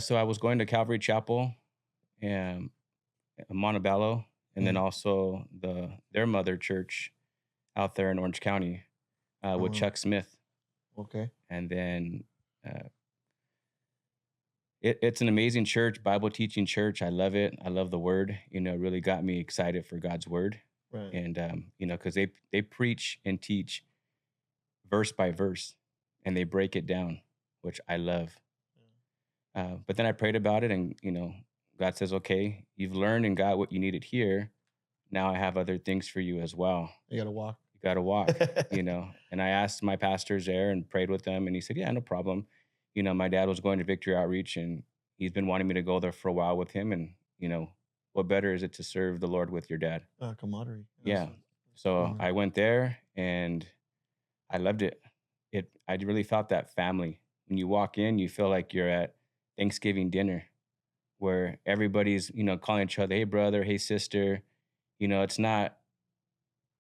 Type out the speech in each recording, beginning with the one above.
so I was going to Calvary Chapel and Montebello, and then Mm. also their mother church out there in Orange County with Uh-huh. Chuck Smith. Okay. And then uh, it's an amazing church, Bible teaching church. I love it. I love the word. It really got me excited for God's word. Right. And because they preach and teach verse by verse, and they break it down, which I love. But then I prayed about it, and God says, "Okay, you've learned and got what you needed here. Now I have other things for you as well. You gotta walk. You got to walk." And I asked my pastors there and prayed with them, and he said, "Yeah, no problem." My dad was going to Victory Outreach, and he's been wanting me to go there for a while with him. And what better is it to serve the Lord with your dad? Camaraderie. Yeah. That's So camaraderie. I went there, and I loved it. I really felt that family. When you walk in, you feel like you're at Thanksgiving dinner where everybody's, calling each other, "Hey brother, hey sister." It's not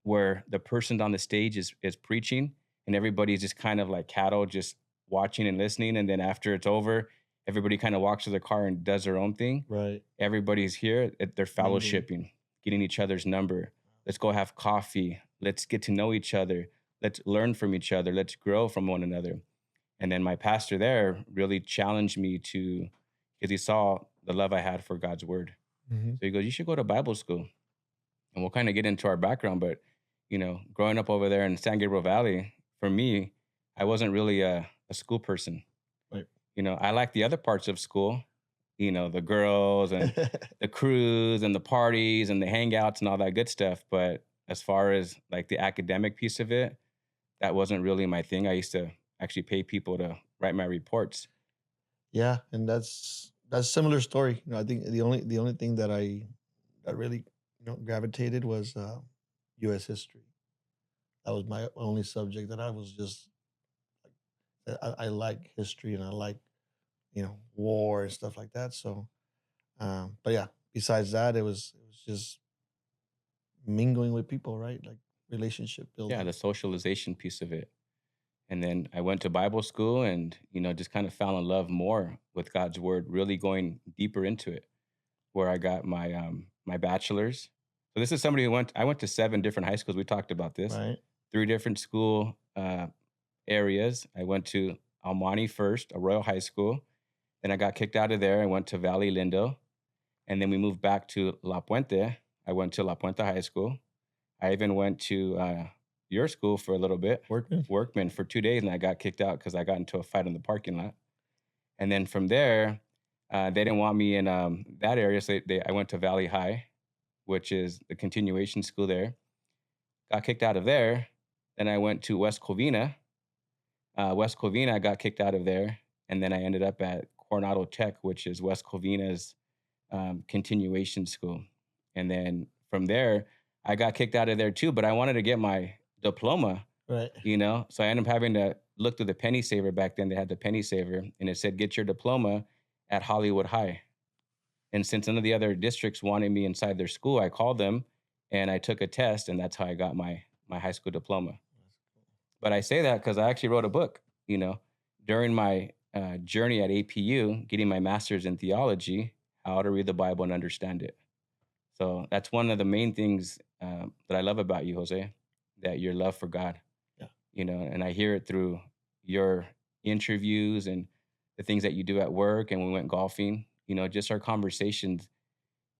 where the person on the stage is preaching and everybody's just kind of like cattle just watching and listening, and then after it's over, everybody kind of walks to their car and does their own thing. Right. Everybody's here, they're Mingling. fellowshipping, getting each other's number. Let's go have coffee. Let's get to know each other. Let's learn from each other. Let's grow from one another. And then my pastor there really challenged me to, because he saw the love I had for God's word. Mhm. So he goes, "You should go to Bible school." And we'll kind of get into our background, but growing up over there in San Gabriel Valley, for me, I wasn't really a school person. Right. I like the other parts of school, the girls and the crews and the parties and the hangouts and all that good stuff. But as far as like the academic piece of it, that wasn't really my thing. I used to actually pay people to write my reports. Yeah, and that's similar story. I think the only thing that really gravitated was U.S. history. That was my only subject that I was just like I like history and I like war and stuff like that. So, but yeah, besides that, it was just mingling with people, right? Like relationship Yeah, building. the socialization piece of it. And then I went to Bible school and, just kind of fell in love more with God's word, really going deeper into it, where I got my bachelor's. So this is somebody who I went to 7 different high schools. We talked about this. Right. 3 different school areas. I went to Almani first, a Royal High School. Then I got kicked out of there. I went to Valley Lindo. And then we moved back to La Puente. I went to La Puente High School. I even went to your school for a little bit, Workman. Workman, for 2 days, and I got kicked out because I got into a fight in the parking lot. And then from there, they didn't want me in that area, so I went to Valley High, which is the continuation school there. Got kicked out of there. Then I went to West Covina. West Covina, I got kicked out of there, and then I ended up at Coronado Tech, which is West Covina's continuation school. And then from there, I got kicked out of there too, but I wanted to get my diploma, Right. So I ended up having to look through the penny saver. Back then they had the penny saver, and it said, "Get your diploma at Hollywood High." And since none of the other districts wanted me inside their school, I called them and I took a test, and that's how I got my high school diploma. But I say that because I actually wrote a book, during my journey at APU, getting my master's in theology, how to read the Bible and understand it. So that's one of the main things that I love about you, Jose, that your love for God, Yeah. and I hear it through your interviews and the things that you do at work. And when we went golfing, just our conversations.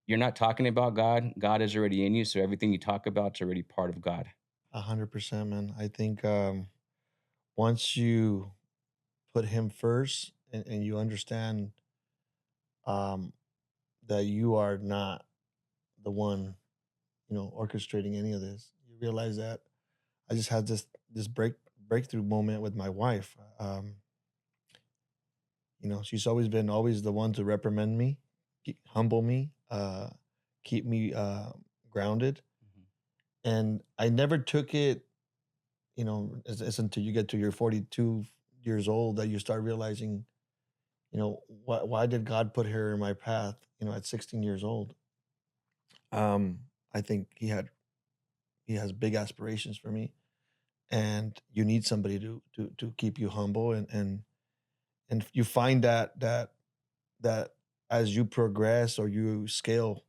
You're not talking about God. God is already in you. So everything you talk about is already part of God. 100%, man. I think once you put him first and you understand um, that you are not the one, orchestrating any of this, you realize that I just had this breakthrough moment with my wife. She's always the one to reprimand me, humble me, keep me grounded, Mhm. and I never took it. It's until you get to your 42 years old that you start realizing, why did God put her in my path? At 16 years old, I think he has big aspirations for me, and you need somebody to keep you humble and you find that as you progress or you scale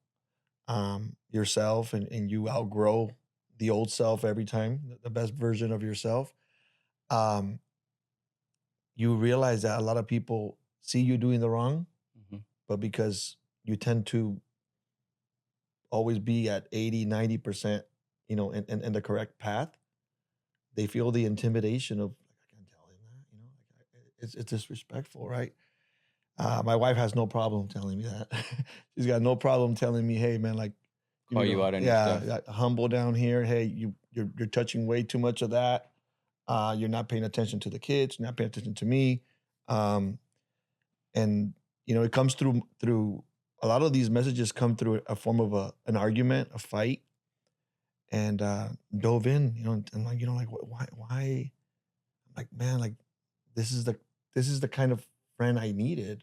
yourself and you outgrow the old self every time, the best version of yourself, um, you realize that a lot of people see you doing the wrong, Mhm. but because you tend to always be at 80, 90%, in the correct path, they feel the intimidation of like, I can't tell him that, it's disrespectful, right? My wife has no problem telling me that. She's got no problem telling me, "Hey, man, like, Call you out on your yeah, stuff. yeah, humble down here. Hey, you're touching way too much of that. You're not paying attention to the kids. You're not paying attention to me." Um, and it comes through a lot of these messages come through a form of an argument, a fight, and dove in, and like, like, why? Like, man, like, this is the this is the kind of friend I needed,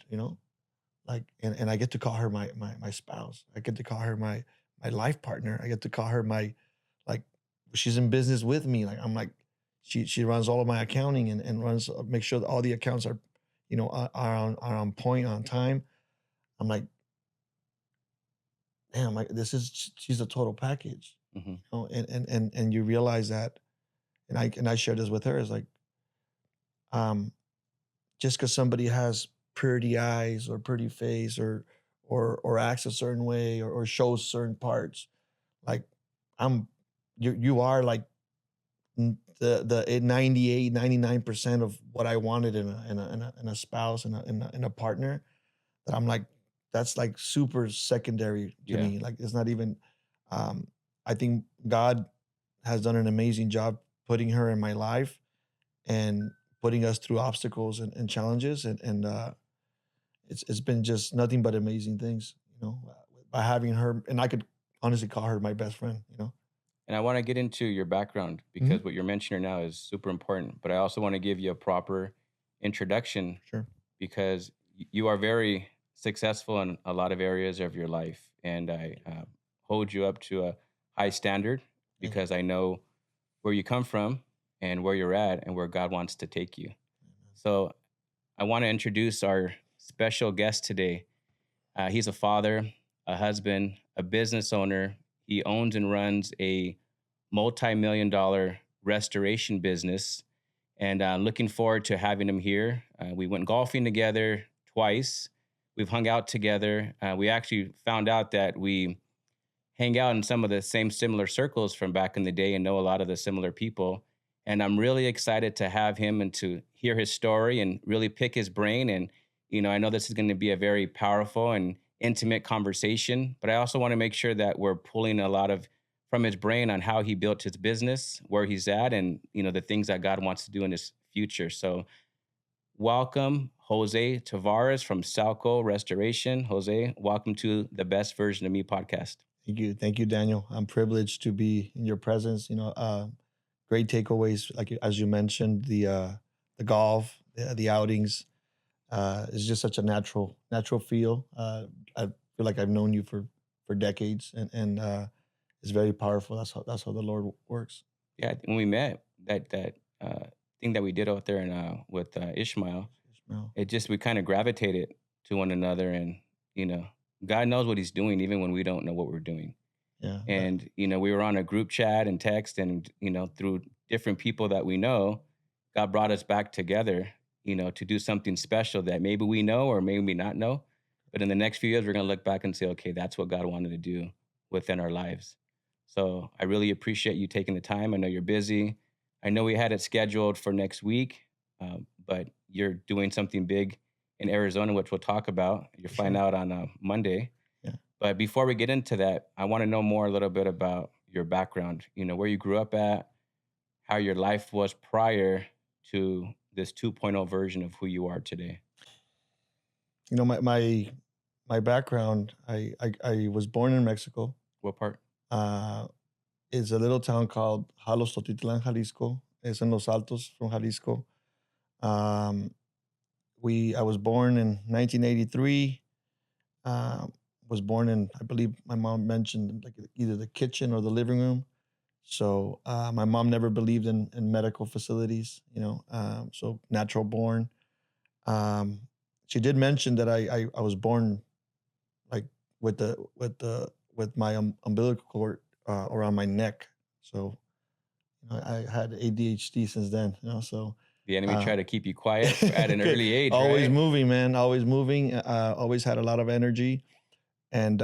like, and I get to call her my spouse. I get to call her my life partner. I get to call her my, like, she's in business with me. Like, I'm like, she runs all of my accounting and runs make sure that all the accounts are, are on point, on time. I'm like, damn, like, she's a total package, Mhm. and you realize that, and I share this with her, is like, um just because somebody has pretty eyes or pretty face or acts a certain way or shows certain parts, like, I'm you are like, the 98, 99% of what I wanted in a spouse, in a partner, that I'm like, that's like super secondary to Yeah. me. Like, it's not even, um I think God has done an amazing job putting her in my life and putting us through obstacles and challenges, and it's been just nothing but amazing things, by having her, and I could honestly call her my best friend, And I wanna get into your background Mhm. because what you're mentioning now is super important, but I also wanna give you a proper introduction Sure. because you are very successful in a lot of areas of your life, and I, hold you up to a high standard Thank you. because I know where you come from and where you're at and where God wants to take you. Amen. So, I wanna introduce our special guest today. He's a father, a husband, a business owner. He owns and runs a multi-million dollar restoration business, and looking forward to having him here. We went golfing together twice. We've hung out together. We actually found out that we hang out in some of the same similar circles from back in the day and know a lot of the similar people. And I'm really excited to have him and to hear his story and really pick his brain. And, I know this is going to be a very powerful and intimate conversation, but I also want to make sure that we're pulling a lot of from his brain on how he built his business, where he's at, and, the things that God wants to do in his future. So, welcome, Jose Tavarez from Celco Restoration. Jose, welcome to the Best Version of Me podcast. Thank you, Daniel. I'm privileged to be in your presence. Great takeaways, like, as you mentioned, the golf, the outings. It's just such a natural feel. I feel like I've known you for decades, and it's very powerful. That's how the Lord works. Yeah, when we met, thing that we did out there in, with, Ishmael, Ishmael. it just we kinda gravitated to one another and, you know, God knows what he's doing even when we don't know what we're doing. Yeah. And, we were on a group chat and text and, through different people that we know, God brought us back together, to do something special that maybe we know or maybe not know. But in the next few years, we're gonna look back and say, okay, that's what God wanted to do within our lives. So I really appreciate you taking the time. I know you're busy. I know we had it scheduled for next week, but you're doing something big in Arizona, which we'll talk about. You're For flying sure. out on Monday. Yeah. But before we get into that, I want to know more a little bit about your background, where you grew up at, how your life was prior to this 2.0 version of who you are today. My background. I was born in Mexico. What part? Uh, it's a little town called Jalos Totitlan, Jalisco. It's in Los Altos from Jalisco. Um, I was born in 1983. Uh, was born in, I believe my mom mentioned, like, either the kitchen or the living room. So my mom never believed in medical facilities, so natural born. Um, she did mention that I was born like with my umbilical cord around my neck. So I had ADHD since then. So The enemy uh, tried to keep you quiet at an early age, always right? moving, man. Always moving. Always had a lot of energy and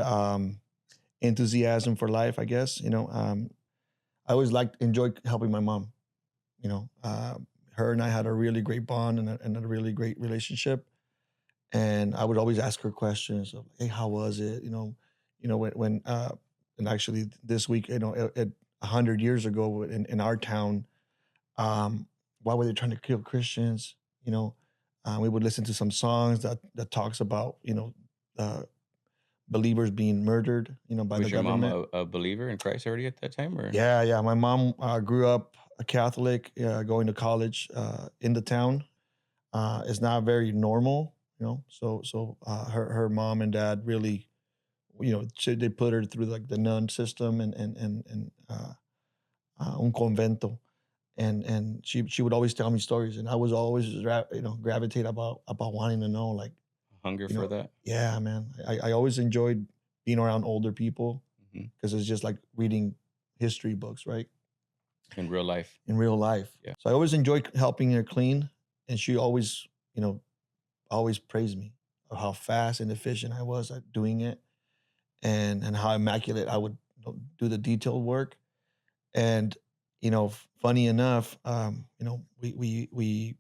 enthusiasm for life. I guess I always enjoyed helping my mom. You know, her and I had a really great bond and a really great relationship. And I would always ask her questions of, "Hey, how was it?" And actually this week, 100 years ago in our town, why were they trying to kill Christians? We would listen to some songs that talks about uh, believers being murdered, by the Was your mom government. a believer in Christ already at that time, or? Yeah, yeah. My mom grew up a Catholic, going to college in the town. It's not very normal, So her mom and dad really, they put her through like the nun system and un convento, and she would always tell me stories, and I was always gravitate about wanting to know, like, Hunger you for know, that? yeah, man. I always enjoyed being around older people Mhm. because it's just like reading history books, right? In real life. In real life. Yeah. So I always enjoyed helping her clean, and she always, always praised me of how fast and efficient I was at doing it, and how immaculate I would do the detailed work. And funny enough, we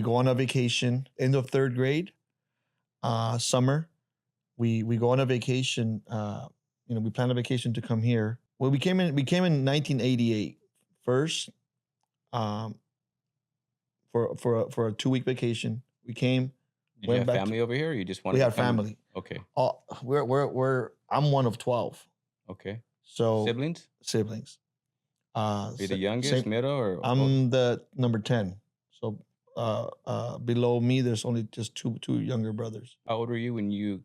go on a vacation end of third grade, summer. We go on a vacation. We plan a vacation to come here. Well, we came in 1988 first, um, for a 2 week vacation. We came, Did you went have back to. family over here, or you just We wanted to had come? family. Okay. I'm one of 12, Okay. so Siblings? siblings. Are you the youngest, Same. middle, or old? I'm the number 10. So below me, there's only just two younger brothers. How old were you when you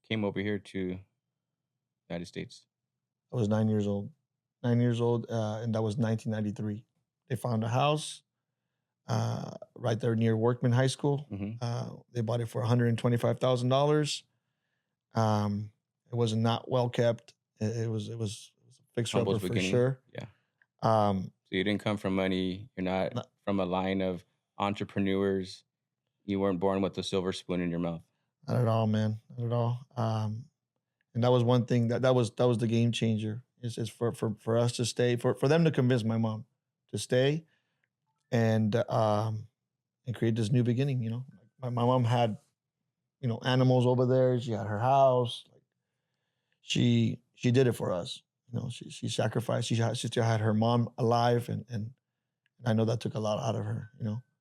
came over here to United States? I was 9 years old. 9 years old, and that was 1993. They found a house right there near Workman High School. Mhm. They bought it for $125,000. It was not well kept. It was a fixer Humble's upper for beginning? sure. Yeah. Um, So you didn't come from money, you're not from a line of entrepreneurs, you weren't born with a silver spoon in your mouth. Not at all, man. Not at all. And that was one thing that was the game changer. Is for us to stay, for them to convince my mom to stay, and create this new beginning. My mom had animals over there. She had her house. Like, she did it for us. She sacrificed. She still had her mom alive, and I know that took a lot out of her.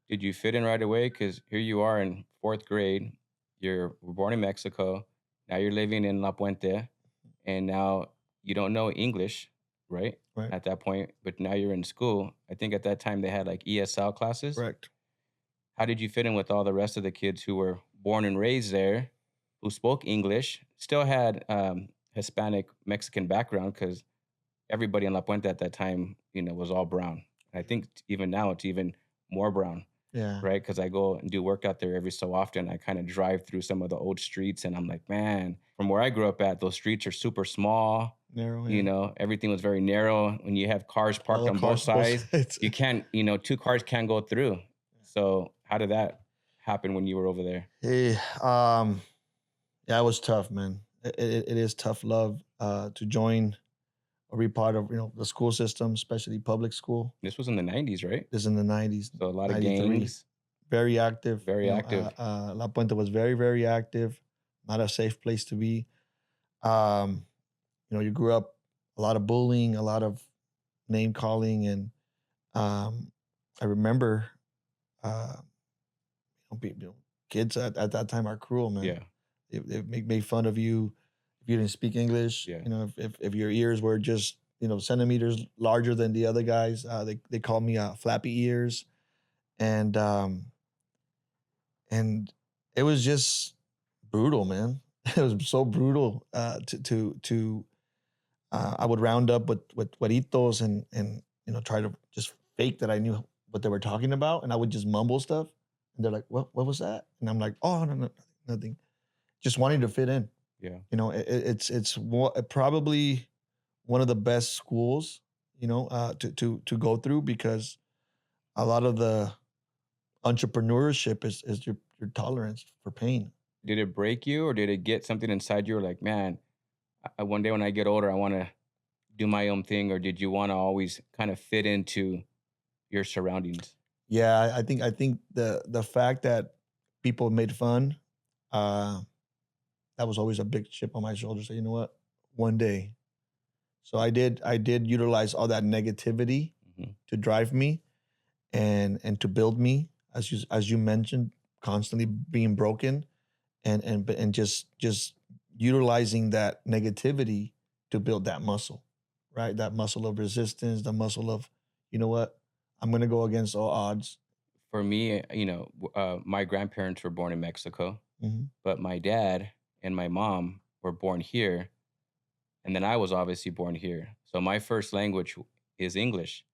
Did you fit in right away? Because here you are in 4th grade, you were born in Mexico, now you're living in La Puente, and now you don't know English, right, Right. at that point, but now you're in school. I think at that time they had, like, ESL classes. Correct. How did you fit in with all the rest of the kids who were born and raised there, who spoke English, still had, Hispanic, Mexican background? Because everybody in La Puente at that time, was all brown. I think even now it's even more brown. Yeah. Right, because I go and do work out there every so often. I kinda drive through some of the old streets, and I'm like, "Man," from where I grew up at, those streets are super small, Narrow. Yeah. everything was very narrow. When you have cars All parked the on both cars, both sides, sides. you can't 2 cars can't go through. So, how did that happen when you were over there? Hey, yeah, it was tough, man. It is tough love to join or be part of the school system, especially public school. This was in the '90s, right? This is in the 90s, So, a lot of 93. gangs, Very active. very active. La Puente was very, very active. Not a safe place to be. Um, you grew up a lot of bullying, a lot of name calling, and I remember uh, kids at that time are cruel, man. Yeah, They made fun of you if you didn't speak English. yeah. If your ears were just centimeters larger than the other guys, they called me flappy ears, and and it was just brutal, man. It was so brutal. I would round up with guaritos and try to just fake that I knew what they were talking about, and I would just mumble stuff, And they're like, what was that? And I'm like, oh, no, nothing. Just wanting to fit in. Yeah. It's probably one of the best schools, to go through, because a lot of the entrepreneurship is your tolerance for pain. Did it break you or did it get something inside you like, man, one day when I get older, I want to do my own thing? Or did you want to always kind of fit into your surroundings? Yeah, I think the fact that people made fun, uh, that was always a big chip on my shoulder. So you know what? One day. So I did utilize all that negativity Mhm. to drive me and to build me, as you mentioned, constantly being broken, and just utilizing that negativity to build that muscle, right? That muscle of resistance, the muscle of, you know what? I'm gonna go against all odds. For me, my grandparents were born in Mexico, Mhm. but my dad and my mom were born here. And then I was obviously born here. So my first language is English.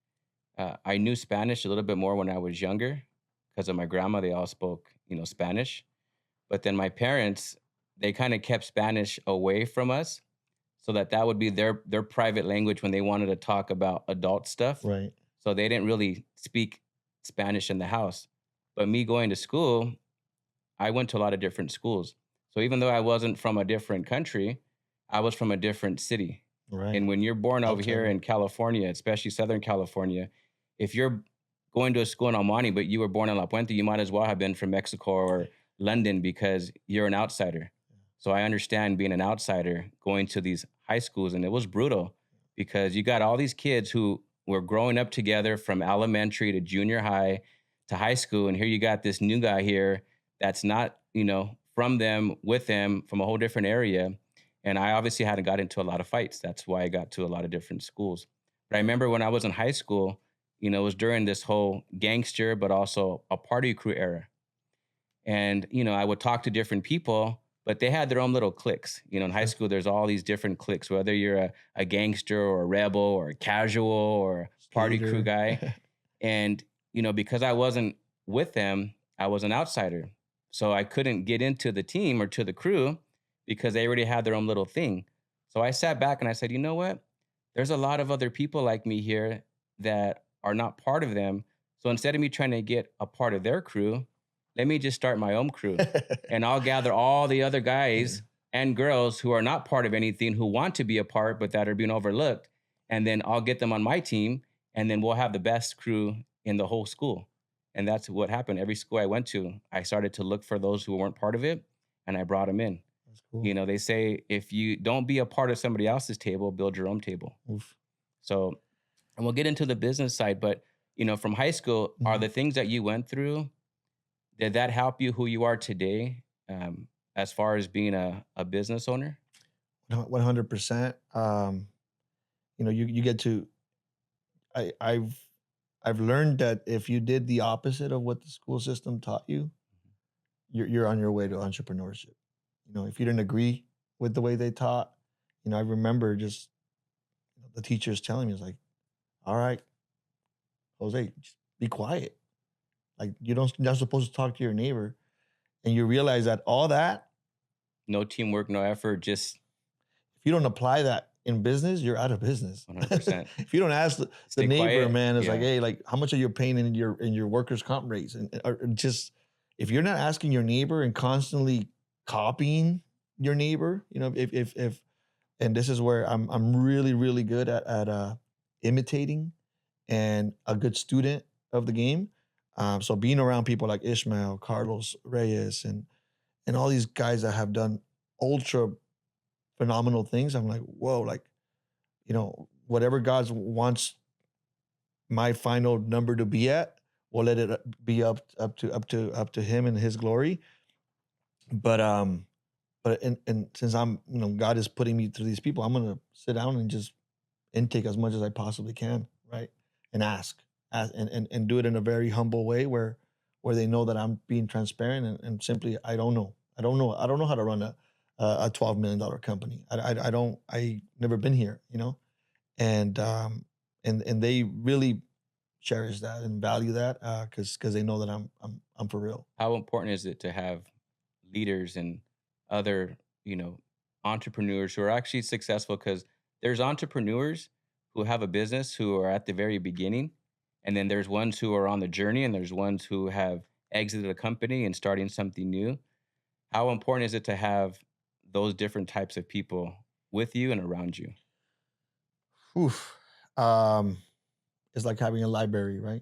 I knew Spanish a little bit more when I was younger because of my grandma. They all spoke, Spanish. But then my parents, they kind of kept Spanish away from us so that would be their private language when they wanted to talk about adult stuff. Right. So they didn't really speak Spanish in the house. But me going to school, I went to a lot of different schools. So even though I wasn't from a different country, I was from a different city. Right. And when you're born over here Outsider. in California, especially Southern California, if you're going to a school in Almani, but you were born in La Puente, you might as well have been from Mexico or London because you're an outsider. So I understand being an outsider going to these high schools, and it was brutal because you got all these kids who were growing up together from elementary to junior high to high school, and here you got this new guy here that's not, from them, with them, from a whole different area. And I obviously hadn't got into a lot of fights. That's why I got to a lot of different schools. But I remember when I was in high school, it was during this whole gangster, but also a party crew era. And, I would talk to different people, but they had their own little cliques. In high Sure. school, there's all these different cliques, whether you're a gangster or a rebel or a casual or a party crew Skater. guy. And, because I wasn't with them, I was an outsider. So I couldn't get into the team or to the crew because they already had their own little thing. So I sat back and I said, you know what? There's a lot of other people like me here that are not part of them. So instead of me trying to get a part of their crew, let me just start my own crew and I'll gather all the other Yeah. guys and girls who are not part of anything, who want to be a part, but that are being overlooked. And then I'll get them on my team and then we'll have the best crew in the whole school. And that's what happened. Every school I went to, I started to look for those who weren't part of it and I brought them in. That's cool. They say if you don't be a part of somebody else's table, build your own table. Oof. So, and we'll get into the business side, but from high school, are Mhm. the things that you went through, did that help you who you are today, as far as being a business owner? 100%. You get to. I, I've learned that if you did the opposite of what the school system taught you, you're on your way to entrepreneurship. If you didn't agree with the way they taught, I remember just the teachers telling me, it's like, all right, Jose, just be quiet. Like, you're not supposed to talk to your neighbor. And you realize that all that, No teamwork, no effort, just if you don't apply that in business, you're out of business. 100%. If you don't ask the Stay neighbor, quiet. man, it's like, Yeah. hey, like, how much are you paying in your workers' comp rates? And or just, if you're not asking your neighbor and constantly copying your neighbor, if and this is where I'm really really good at imitating and a good student of the game. So being around people like Ishmael, Carlos Reyes, and all these guys that have done ultra phenomenal things, I'm like, whoa, like, whatever God wants my final number to be at, we'll let it be up to him and his glory. But since God is putting me through these people, I'm gonna sit down and just intake as much as I possibly can, right? And ask and do it in a very humble way where they know that I'm being transparent and simply, I don't know how to run a $12 million company. I never been here, and they really cherish that and value that because they know that I'm for real. How important is it to have leaders and other, you know, entrepreneurs who are actually successful? Because there's entrepreneurs who have a business who are at the very beginning, and then there's ones who are on the journey, and there's ones who have exited a company and starting something new. How important is it to have those different types of people with you and around you? Oof. Um, it's like having a library, right?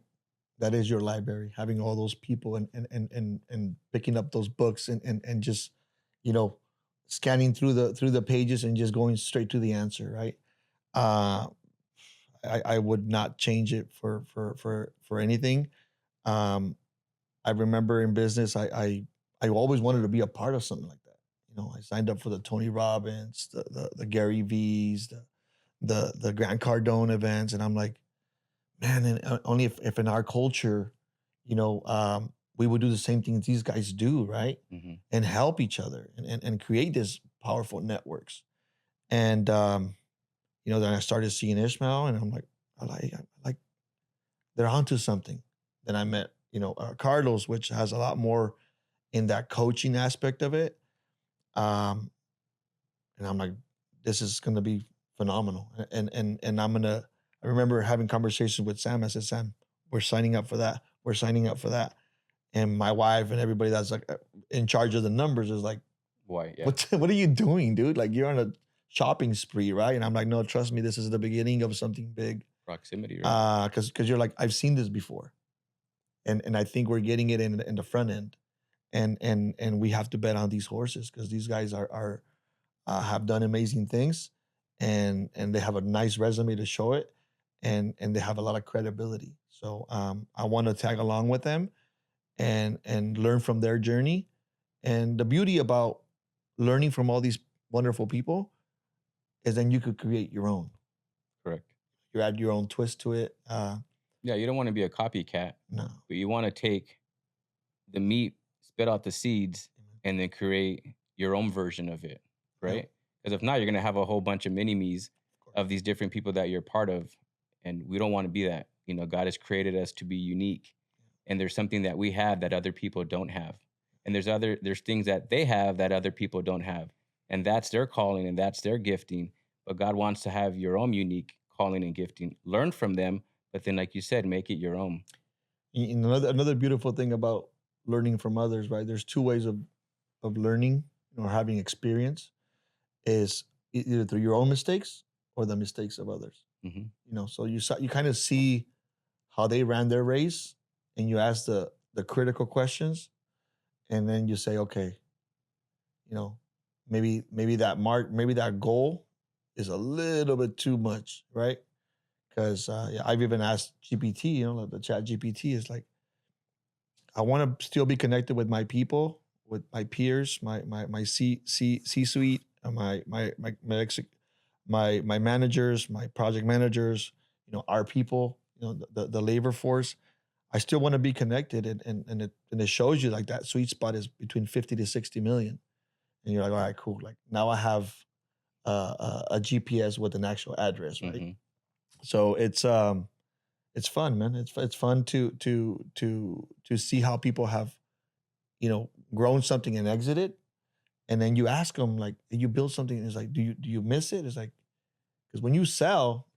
That is your library, having all those people and picking up those books and just, you know, scanning through the pages and just going straight to the answer, right? Uh, I would not change it for anything. Um, I remember in business, I always wanted to be a part of something like that. You know, I signed up for the Tony Robbins, the Gary V's, the Grant Cardone events, and I'm like, man, and only if in our culture, we would do the same things these guys do, right? Mhm. And help each other and create this powerful networks. And then I started seeing Ishmael, and I'm like, I like they're onto something. Then I met, Carlos, which has a lot more in that coaching aspect of it. Um, and I'm like, this is gonna be phenomenal. And I'm gonna I remember having conversations with Sam. I said, Sam, we're signing up for that. We're signing up for that. And my wife and everybody that's like in charge of the numbers is like, Why? Yeah. what are you doing, dude? Like you're on a shopping spree, right? And I'm like, no, trust me, this is the beginning of something big. Proximity, right? Because you're like, I've seen this before. And I think we're getting it in the front end. And we have to bet on these horses because these guys are have done amazing things, and they have a nice resume to show it, and they have a lot of credibility. So I want to tag along with them and learn from their journey. And the beauty about learning from all these wonderful people is then you could create your own. Correct. You add your own twist to it. Yeah, you don't wanna be a copycat, No, but you wanna take the meat, spit out the seeds, and then create your own version of it, yeah, right? Because if not, you're gonna have a whole bunch of mini me's of course. of these different people that you're part of, and we don't wanna be that. You know, God has created us to be unique, and there's something that we have that other people don't have, and there's things that they have that other people don't have, and that's their calling and that's their gifting, but God wants to have your own unique calling and gifting. Learn from them, but then, like you said, make it your own. And another beautiful thing about learning from others, right? There's two ways of learning or having experience is either through your own mistakes or the mistakes of others. Mhm. So you kind of see how they ran their race, and you ask the critical questions, and then you say, okay, you know, maybe maybe that goal is a little bit too much, right? Because yeah, I've even asked GPT, like the Chat GPT is like, I want to still be connected with my people, with my peers, my C suite, my managers, my project managers, our people, the labor force. I still want to be connected, and it shows you like that sweet spot is between 50 to 60 million, and you're like, all right, cool. Like now I have a GPS with an actual address, right? Mhm. So it's fun, man. It's fun to see how people have grown something and exited, and then you ask them like, "Did you build something?" And it's like, "Do you miss it?" It's like because when you sell,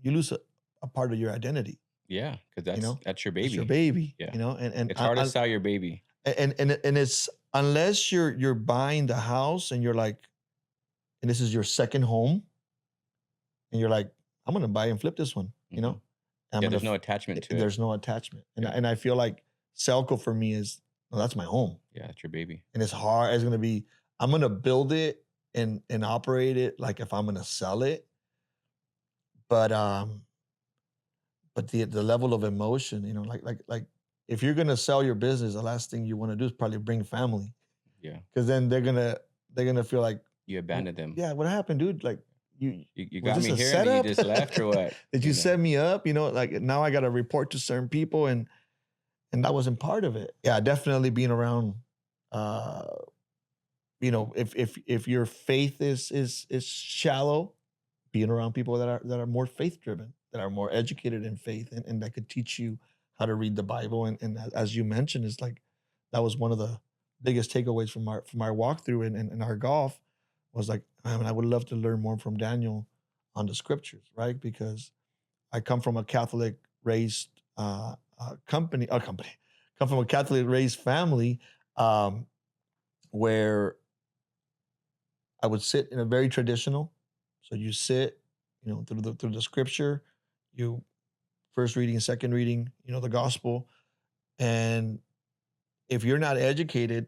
you lose a part of your identity. Yeah, because You know, that's your it's your baby. baby. Yeah. And It's hard to sell your baby. and it's unless you're buying the house and you're like, and this is your second home, and you're like, I'm gonna buy and flip this one. Mhm. I'm Yeah, gonna. there's no attachment to it. There's no attachment, and Yeah. I feel like Celco for me is, well, that's my home. Yeah, it's your baby. And it's hard. It's gonna be. I'm gonna build it and operate it like if I'm gonna sell it, but the level of emotion, like if you're gonna sell your business, the last thing you want to do is probably bring family Yeah. because then they're gonna feel like, You abandoned them. yeah, what happened, dude? Like you You was got this me a here and then you setup? just left or what? Did you You know? set me up? Like now I got to report to certain people and that wasn't part of it. Yeah, definitely being around uh if your faith is shallow, being around people that are more faith driven. that are more educated in faith and that could teach you how to read the Bible. And as you mentioned, it's like that was one of the biggest takeaways from our walkthrough and our golf was like, I mean, I would love to learn more from Daniel on the scriptures, right? Because I come from a Catholic raised come from a Catholic raised family um, where I would sit in a very traditional. So you sit, through the scripture, you first reading, second reading, the gospel, and if you're not educated,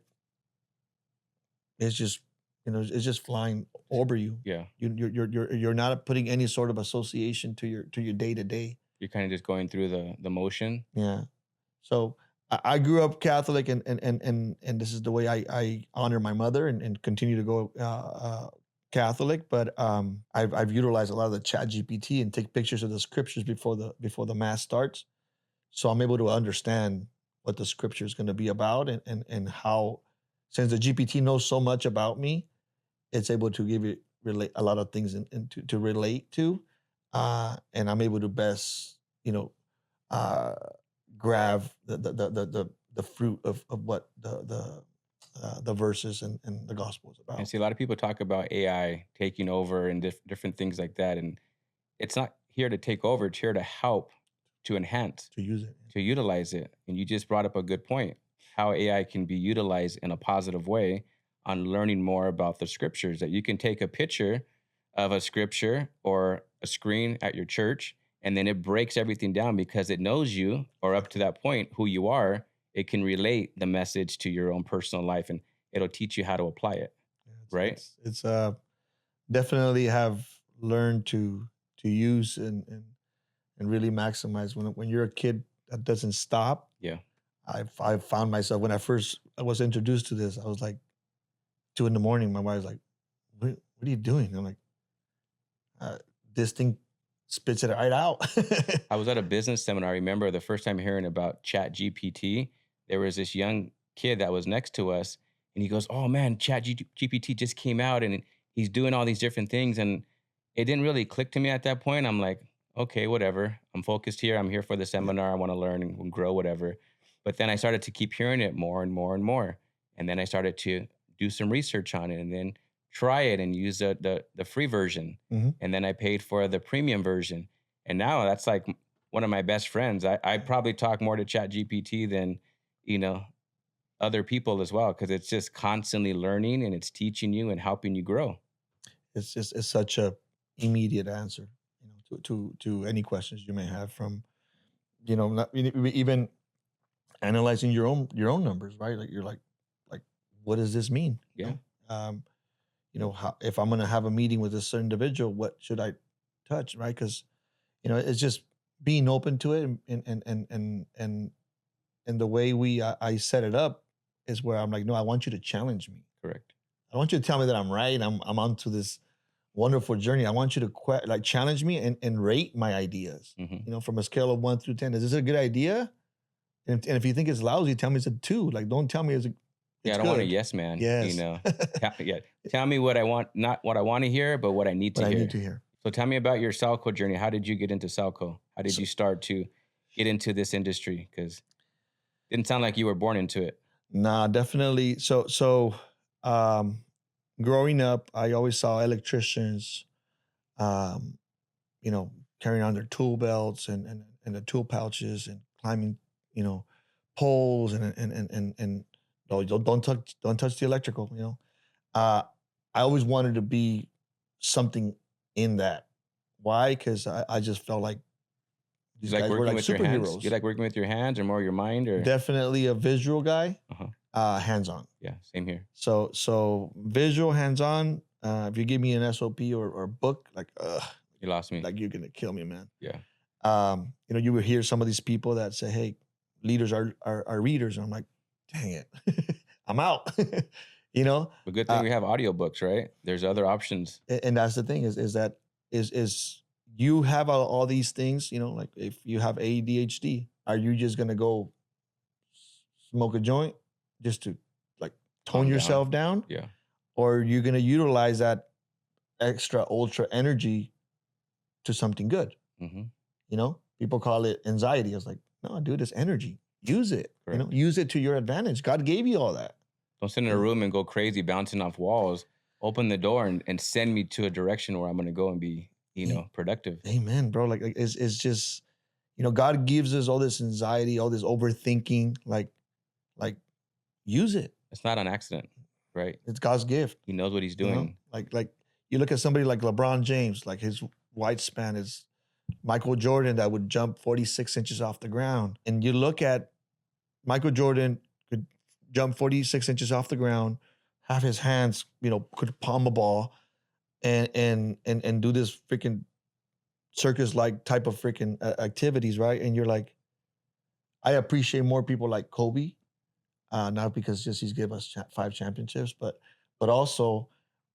it's just, it's just flying over you. Yeah. You're not putting any sort of association to your day to day. You're kind of just going through the motion. Yeah. So I grew up Catholic, and this is the way I honor my mother and continue to go Catholic. But I've utilized a lot of the Chat GPT and take pictures of the scriptures before the mass starts, so I'm able to understand what the scripture is going to be about and how, since the GPT knows so much about me, it's able to give it relate a lot of things to relate to, and I'm able to best uh, grab the fruit of what the verses and the gospel is And about. see, a lot of people talk about AI taking over and different things like that. And it's not here to take over, it's here to help, to enhance, To use it. to utilize it. And you just brought up a good point, how AI can be utilized in a positive way on learning more about the scriptures. That you can take a picture of a scripture or a screen at your church, and then it breaks everything down because it knows you, or up to that point, who you are. It can relate the message to your own personal life, and it'll teach you how to apply it, Yeah, right? it's definitely have learned to use and really maximize when you're a kid that doesn't stop. Yeah. I found myself when I was introduced to this, I was like 2 in the morning. My wife's like, what are you doing? I'm like, uh, this thing spits it right out. I was at a business seminar. I remember the first time hearing about Chat GPT. There was this young kid that was next to us, and he goes, "Oh man, Chat GPT just came out, and he's doing all these different things." And it didn't really click to me at that point. I'm like, "Okay, whatever. I'm focused here. I'm here for the Yeah. seminar. I want to learn and grow, whatever." But then I started to keep hearing it more and more and more, and then I started to do some research on it, and then try it and use the free version, Mhm. and then I paid for the premium version, and now that's like one of my best friends. I probably talk more to Chat GPT than, you know, other people as well, because it's just constantly learning and it's teaching you and helping you grow. It's such a immediate answer, to any questions you may have from, not, even analyzing your own numbers, right? Like you're like, what does this mean? Yeah. Um, how, if I'm going to have a meeting with a certain individual, what should I touch, right? Because it's just being open to it, and the way I set it up is where I'm like, no, I want you to challenge me. Correct. I want you to tell me that I'm right. I'm onto this wonderful journey. I want you to like challenge me and rate my ideas. Hmm. From a scale of 1 through 10. Is this a good idea? And if you think it's lousy, tell me it's a 2. Like, don't tell me Yeah, it's I don't want a good. yes man. Yes. Yeah, tell me what I want, not what I want to hear, but what I need What to I need hear. to hear. So tell me about your Celco journey. How did you get into Celco? How did So, you start to get into this industry? Because didn't sound like you were born into it. nah, definitely. Um, growing up, I always saw electricians, um, carrying on their tool belts and the tool pouches and climbing, you know, poles and no, don't touch the electrical. Uh, I always wanted to be something in that. Why? Because I just felt like You these like guys were working like with your hands? You superheroes. like working with your hands or more your mind or? Definitely a visual guy, Uh-huh. hands on. Yeah, same here. So visual, hands on. If you give me an SOP or book, like, You lost me. like you're gonna kill me, man. Yeah. You would hear some of these people that say, "Hey, leaders are readers," and I'm like, "Dang it, I'm out." you know, The good thing uh, we have audiobooks, right? There's other options. and that's the thing is that is you have all these things. Like if you have ADHD, are you just gonna go smoke a joint just to like tone Calm down. yourself down, Yeah. or are you gonna utilize that extra ultra energy to something good? Hmm. People call it anxiety. I was like, no, dude, it's energy. Use it. Correct. Use it to your advantage. God gave you all that. Don't sit in a room and go crazy bouncing off walls. Open the door and send me to a direction where I'm going to go and be, productive. Amen, bro. Like it's just, God gives us all this anxiety, all this overthinking. Like use it. It's not an accident, right? It's God's gift. He knows what he's doing. Like you look at somebody like LeBron James, like his white span is Michael Jordan that would jump 46 inches off the ground. And you look at Michael Jordan could jump 46 inches off the ground, have his hands, could palm a ball and do this freaking circus-like type of freaking activities, right? And you're like, I appreciate more people like Kobe, not because just he's given us 5 championships, but also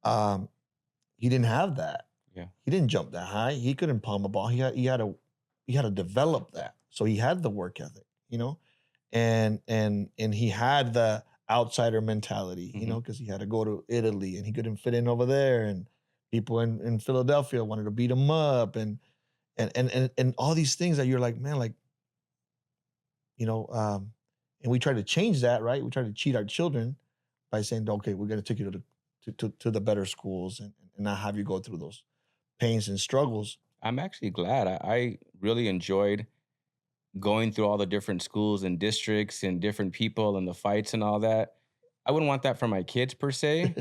he didn't have that. Yeah. He didn't jump that high. He couldn't palm a ball. He had to develop that. So he had the work ethic, and he had the outsider mentality, because he had to go to Italy and he couldn't fit in over there, and people in Philadelphia wanted to beat him up, and all these things that you're like, man, like, and we try to change that, right? We try to cheat our children by saying, okay, we're going to take you to the better schools and not have you go through those pains and struggles. I'm actually glad. I really enjoyed going through all the different schools and districts and different people and the fights and all that. I wouldn't want that for my kids per se,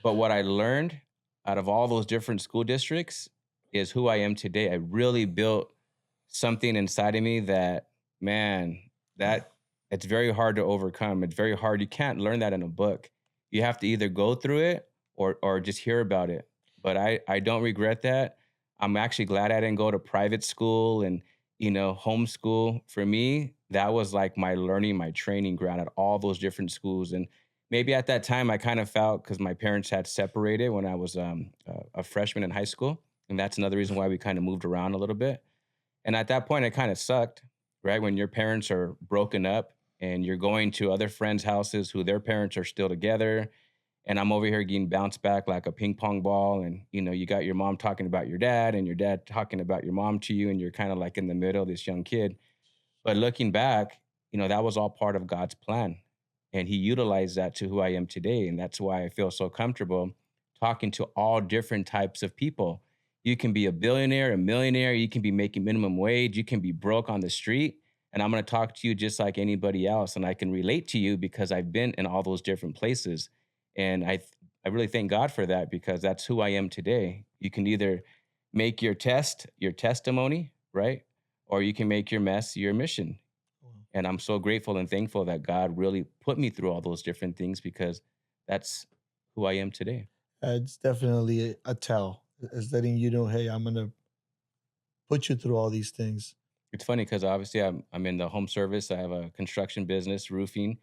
but what I learned out of all those different school districts is who I am today. I really built something inside of me that, man, that it's very hard to overcome. It's very hard. You can't learn that in a book. You have to either go through it or just hear about it. But I don't regret that. I'm actually glad I didn't go to private school and, homeschool. For me, that was like my learning, my training ground at all those different schools. And maybe at that time I kind of felt, because my parents had separated when I was a freshman in high school. And that's another reason why we kind of moved around a little bit. And at that point, it kind of sucked, right? When your parents are broken up and you're going to other friends' houses who their parents are still together. And I'm over here getting bounced back like a ping pong ball. And, you got your mom talking about your dad and your dad talking about your mom to you. And you're kind of like in the middle, this young kid. But looking back, that was all part of God's plan. And he utilized that to who I am today. And that's why I feel so comfortable talking to all different types of people. You can be a billionaire, a millionaire. You can be making minimum wage. You can be broke on the street. And I'm going to talk to you just like anybody else. And I can relate to you because I've been in all those different places. And I really thank God for that, because that's who I am today. You can either make your test your testimony, right? Or you can make your mess your mission. And I'm so grateful and thankful that God really put me through all those different things, because that's who I am today. It's definitely a tell. It's letting you know, hey, I'm going to put you through all these things. It's funny because obviously I'm in the home service. I have a construction business, roofing,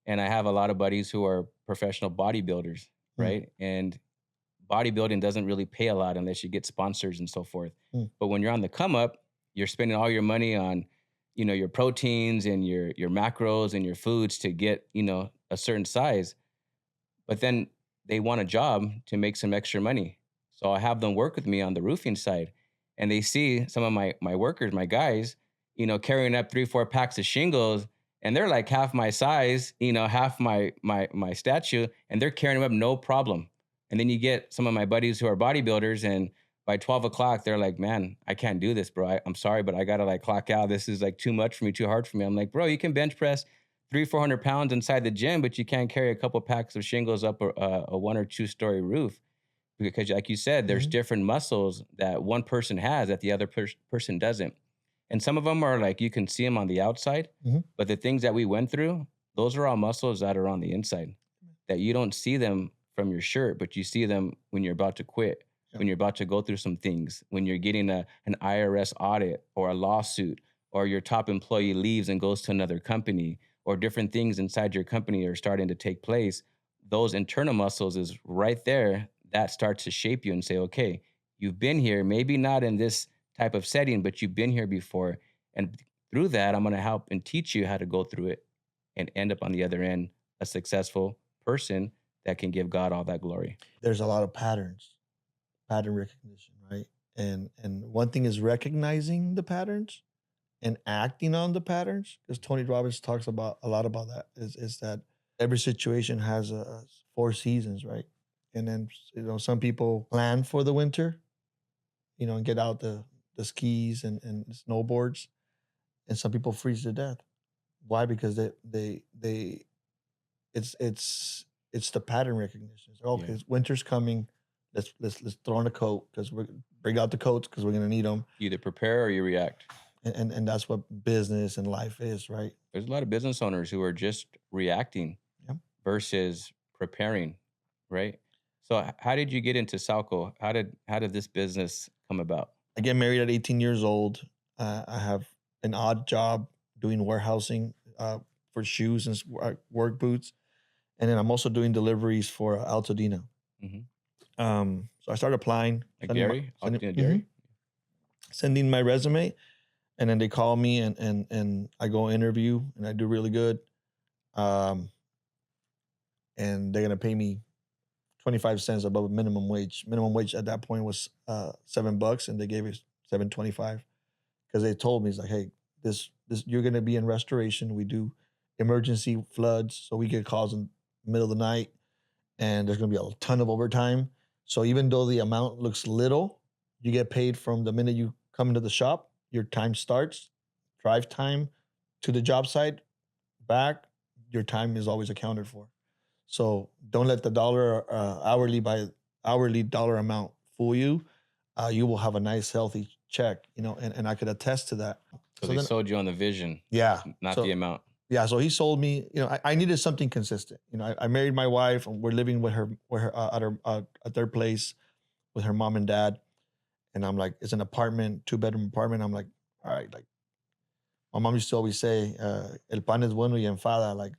and I have a lot of buddies who are professional bodybuilders, right? And bodybuilding doesn't really pay a lot unless you get sponsors and so forth. But when you're on the come up, you're spending all your money on, your proteins and your macros and your foods to get, a certain size. But then they want a job to make some extra money. So I have them work with me on the roofing side, and they see some of my workers, my guys, carrying up 3-4 packs of shingles. And they're like half my size, half my stature, and they're carrying them up no problem. And then you get some of my buddies who are bodybuilders, and by 12 o'clock, they're like, man, I can't do this, bro. I'm sorry, but I got to like clock out. This is like too much for me, too hard for me. I'm like, bro, you can bench press 300-400 pounds inside the gym, but you can't carry a couple packs of shingles up a 1 or 2 story roof. Because like you said, there's different muscles that one person has that the other person doesn't. And some of them are like, you can see them on the outside, but the things that we went through, those are all muscles that are on the inside, that you don't see them from your shirt, but you see them when you're about to quit, when you're about to go through some things, when you're getting an IRS audit or a lawsuit, or your top employee leaves and goes to another company, or different things inside your company are starting to take place. Those internal muscles is right there that starts to shape you and say, okay, you've been here, maybe not in this type of setting, but you've been here before. And through that, I'm going to help and teach you how to go through it and end up on the other end, a successful person that can give God all that glory. There's a lot of patterns, pattern recognition, right? And one thing is recognizing the patterns and acting on the patterns, because Tony Robbins talks about a lot about that, is that every situation has a 4 seasons, right? And then some people plan for the winter, and get out the skis and snowboards, and some people freeze to death. Why? Because they it's the pattern recognition. So, okay, Yeah. winter's coming. Let's throw on a coat because we're bring out the coats because we're gonna need them. You either prepare or you react. And that's what business and life is, right? There's a lot of business owners who are just reacting Yeah. versus preparing, right? So how did you get into Salco? How did this business come about? I get married at 18 years old. I have an odd job doing warehousing for shoes and work boots, and then I'm also doing deliveries for Altadena. Hmm. So I started applying, Like dairy, sending, Octane dairy. sending my resume, and then they call me and I go interview and I do really good. Um, and they're gonna pay me 25 cents above minimum wage. Minimum wage at that point was $7, and they gave us 7.25 because they told me, it's like, hey, this you're gonna be in restoration. We do emergency floods, so we get calls in the middle of the night, and there's gonna be a ton of overtime. So even though the amount looks little, you get paid from the minute you come into the shop. Your time starts, drive time to the job site, back. Your time is always accounted for. So don't let the dollar hourly dollar amount fool you. You will have a nice healthy check, and I could attest to that. So So they then, sold you on the vision, yeah, not the so amount. yeah, so he sold me. I needed something consistent. I married my wife, and we're living at their place with her mom and dad. And I'm like, it's an apartment, 2-bedroom apartment. I'm like, all right, like my mom used to always say, "El pan es bueno y enfada," like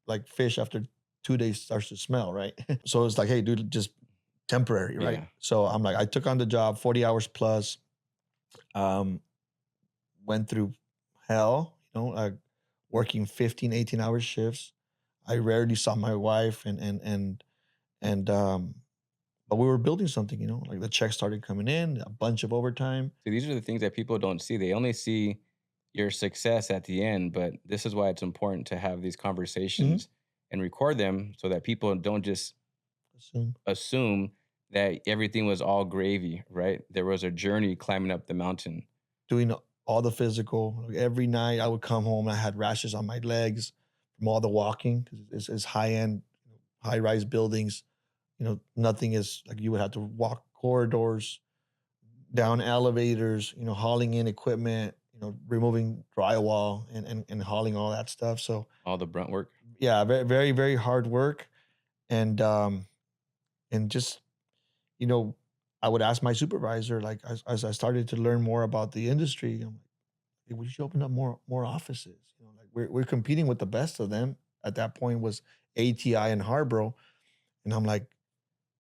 like fish after 2 days starts to smell, right? So it's like, hey, dude, just temporary, right? Yeah. So I'm like, I took on the job, 40 hours plus, um, went through hell, working 15, 18-hour shifts. I rarely saw my wife, and but we were building something, like the checks started coming in, a bunch of overtime. So these are the things that people don't see. They only see your success at the end, but this is why it's important to have these Mhm. conversations and record them so that people don't just Assume. assume that everything was all gravy, right? There was a journey climbing up the mountain. Doing all the physical. Like every night I would come home and I had rashes on my legs from all the walking because it's high end, high rise buildings. Nothing is like you would have to walk corridors, down elevators, hauling in equipment, removing drywall and hauling all that stuff. So All the brunt work. yeah, very, very, very hard work. And just, you know, I would ask my supervisor, like as I started to learn more about the industry, I'm like, "Hey, we should open up more offices." Like we're competing with the best of them. At that point was ATI and Harborough. And I'm like,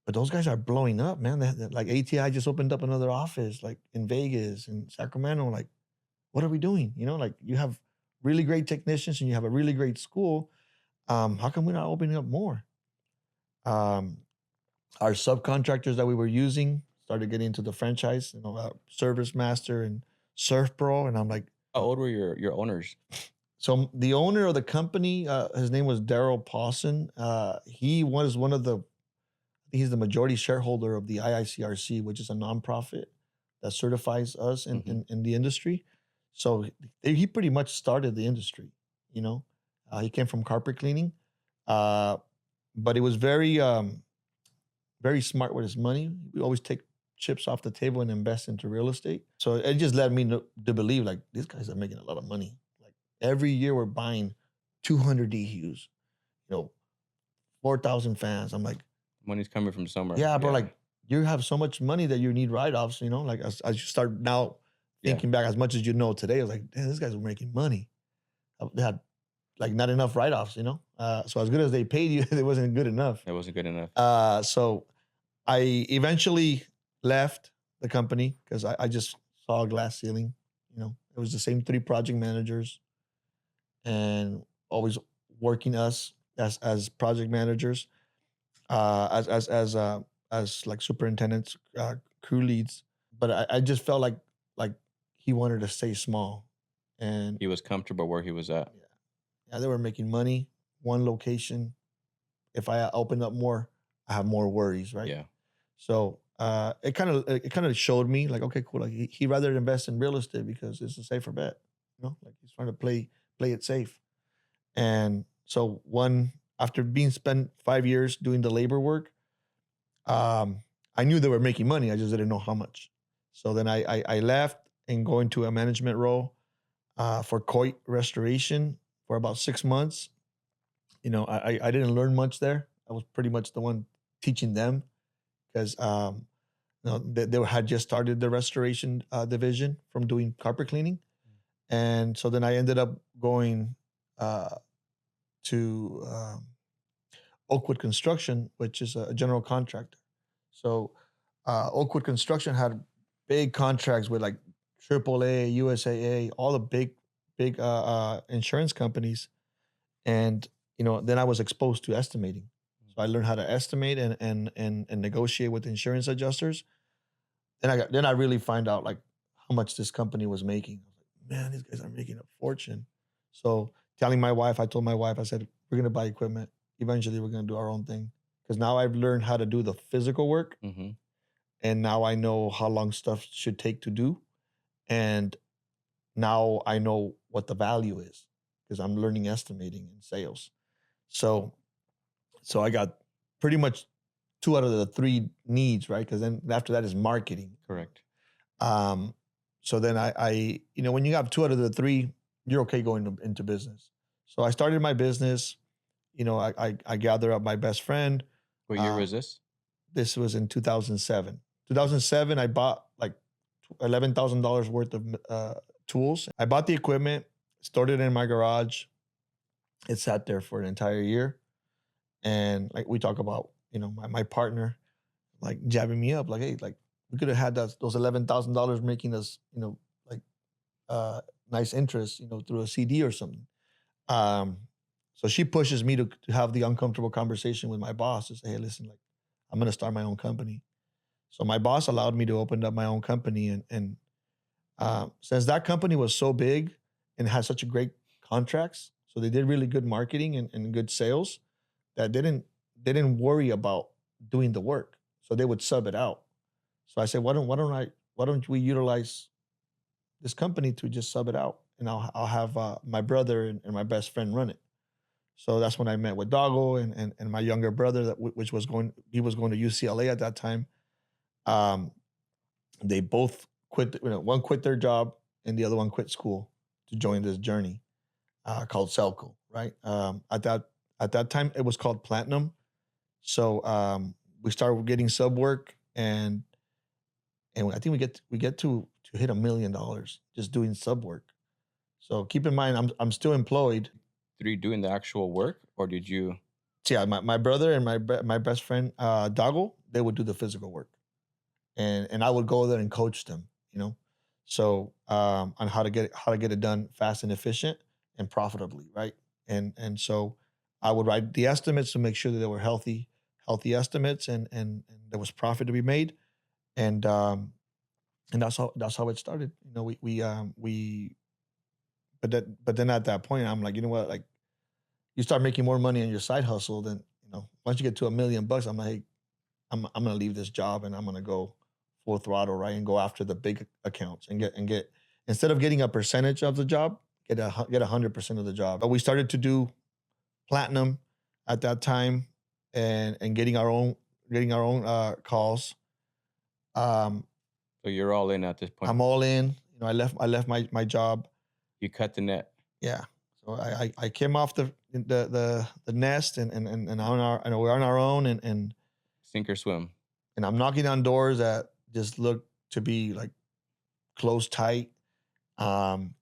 but those guys are blowing up, man. Like ATI just opened up another office, like in Vegas and Sacramento. Like, what are we doing? Like you have really great technicians and you have a really great school. How come we're not opening up more? Um, our subcontractors that we were using started getting into the franchise, Service Master and Surf Pro. And I'm like, How old were your owners? so the owner of the company, his name was Daryl Pawson. He was one of the he's the majority shareholder of the IICRC, which is a nonprofit that certifies us in, Mhm. in, in the industry. So he pretty much started the industry, you know. He came from carpet cleaning, uh, but it was very smart with his money. We always take chips off the table and invest into real estate. So it just led me to believe like these guys are making a lot of money. Like every year we're buying 200 DHUs, 4,000 fans. I'm like, Money's coming from somewhere. yeah, bro, Yeah. like you have so much money that you need write-offs, like as you start now Yeah. thinking back as much as you know today, I was like, damn, these guys were making money. They had like not enough write-offs. So as good as they paid you, it wasn't good enough. That wasn't good enough. So I eventually left the company because I just saw a glass ceiling. It was the same 3 project managers and always working us as project managers, as like superintendents, crew leads, but I just felt like he wanted to stay small, and He was comfortable where he was at. yeah, yeah, they were making money, one location. If I open up more, I have more worries, right? Yeah. So it kind of showed me like, okay, cool. Like he rather invest in real estate because it's a safer bet. Like he's trying to play it safe. And so one after being spent 5 years doing the labor work, I knew they were making money. I just didn't know how much. So then I left and go into a management role for Celco Restoration for about 6 months. I didn't learn much there. I was pretty much the one teaching them because they had just started the restoration division from doing carpet cleaning, and so then I ended up going uh, to Oakwood Construction, which is a general contractor. So Oakwood Construction had big contracts with like AAA, USAA, all the big insurance companies, and then I was exposed to estimating. So I learned how to estimate and negotiate with insurance adjusters. Then I really find out like how much this company was making. I was like, man, these guys are making a fortune. So I told my wife, I said, we're gonna buy equipment. Eventually, we're gonna do our own thing because now I've learned how to do the physical work, Mm-hmm. and now I know how long stuff should take to do, and now I know what the value is because I'm learning estimating and sales. So so I got pretty much two out of the three needs, right? Because then after that is marketing. Correct. Um, so then when you have two out of the three, you're okay going into business. So I started my business. I gathered up my best friend. What year Uh, was this? this was in 2007. 2007, I bought like $11,000 worth of tools. I bought the equipment, stored it in my garage. It sat there for an entire year. And like we talk about, my partner like jabbing me up, like, hey, like we could have had those $11,000 making us, like nice interest, through a CD or something. Um, so she pushes me to have the uncomfortable conversation with my boss to say, hey, listen, like I'm gonna start my own company. So my boss allowed me to open up my own company, and since that company was so big and had such a great contracts, so they did really good marketing and good sales that they didn't worry about doing the work. So they would sub it out. So I said, why don't we utilize this company to just sub it out, and I'll have my brother and my best friend run it. So that's when I met with Doggo and my younger brother which was going to UCLA at that time. Um, they both quit. One quit their job and the other one quit school to join this journey called Celco. Right. At that time it was called Platinum. So we started getting sub work, and I think we get to hit $1 million just doing sub work. So keep in mind, I'm still employed. Were you doing the actual work, or did you? So yeah, my brother and my best friend Doggo, they would do the physical work, and I would go there and coach them. So on how to get it done fast and efficient and profitably, right? And so I would write the estimates to make sure that they were healthy estimates, and there was profit to be made, and that's how it started. We but then at that point I'm like, you know what, like you start making more money on your side hustle, then once you get to $1 million, I'm like, hey, I'm gonna leave this job and I'm gonna go full throttle, right, and go after the big accounts and get instead of getting a percentage of the job, get 100% of the job. But we started to do platinum at that time, and getting our own calls. Um, So you're all in at this point. I'm all in. I left my job. You cut the net. Yeah. So I came off the nest, and we're on our own, and Sink or swim. I'm knocking on doors that just look to be like closed tight. Um,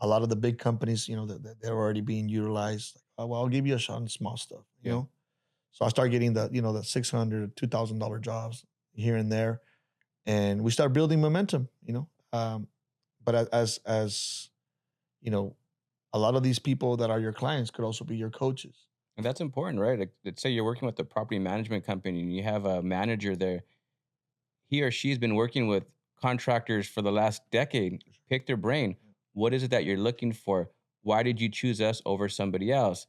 a lot of the big companies, they're already being utilized. Like, oh, well, I'll give you a shot on small stuff, Yeah. So I started getting the $600, $2,000 jobs here and there, and we start building momentum. But as you know, a lot of these people that are your clients could also be your coaches. And that's important, right? Like, let's say you're working with a property management company and you have a manager there. he or she's been working with contractors for the last decade. Pick their brain. What is it that you're looking for? Why did you choose us over somebody else?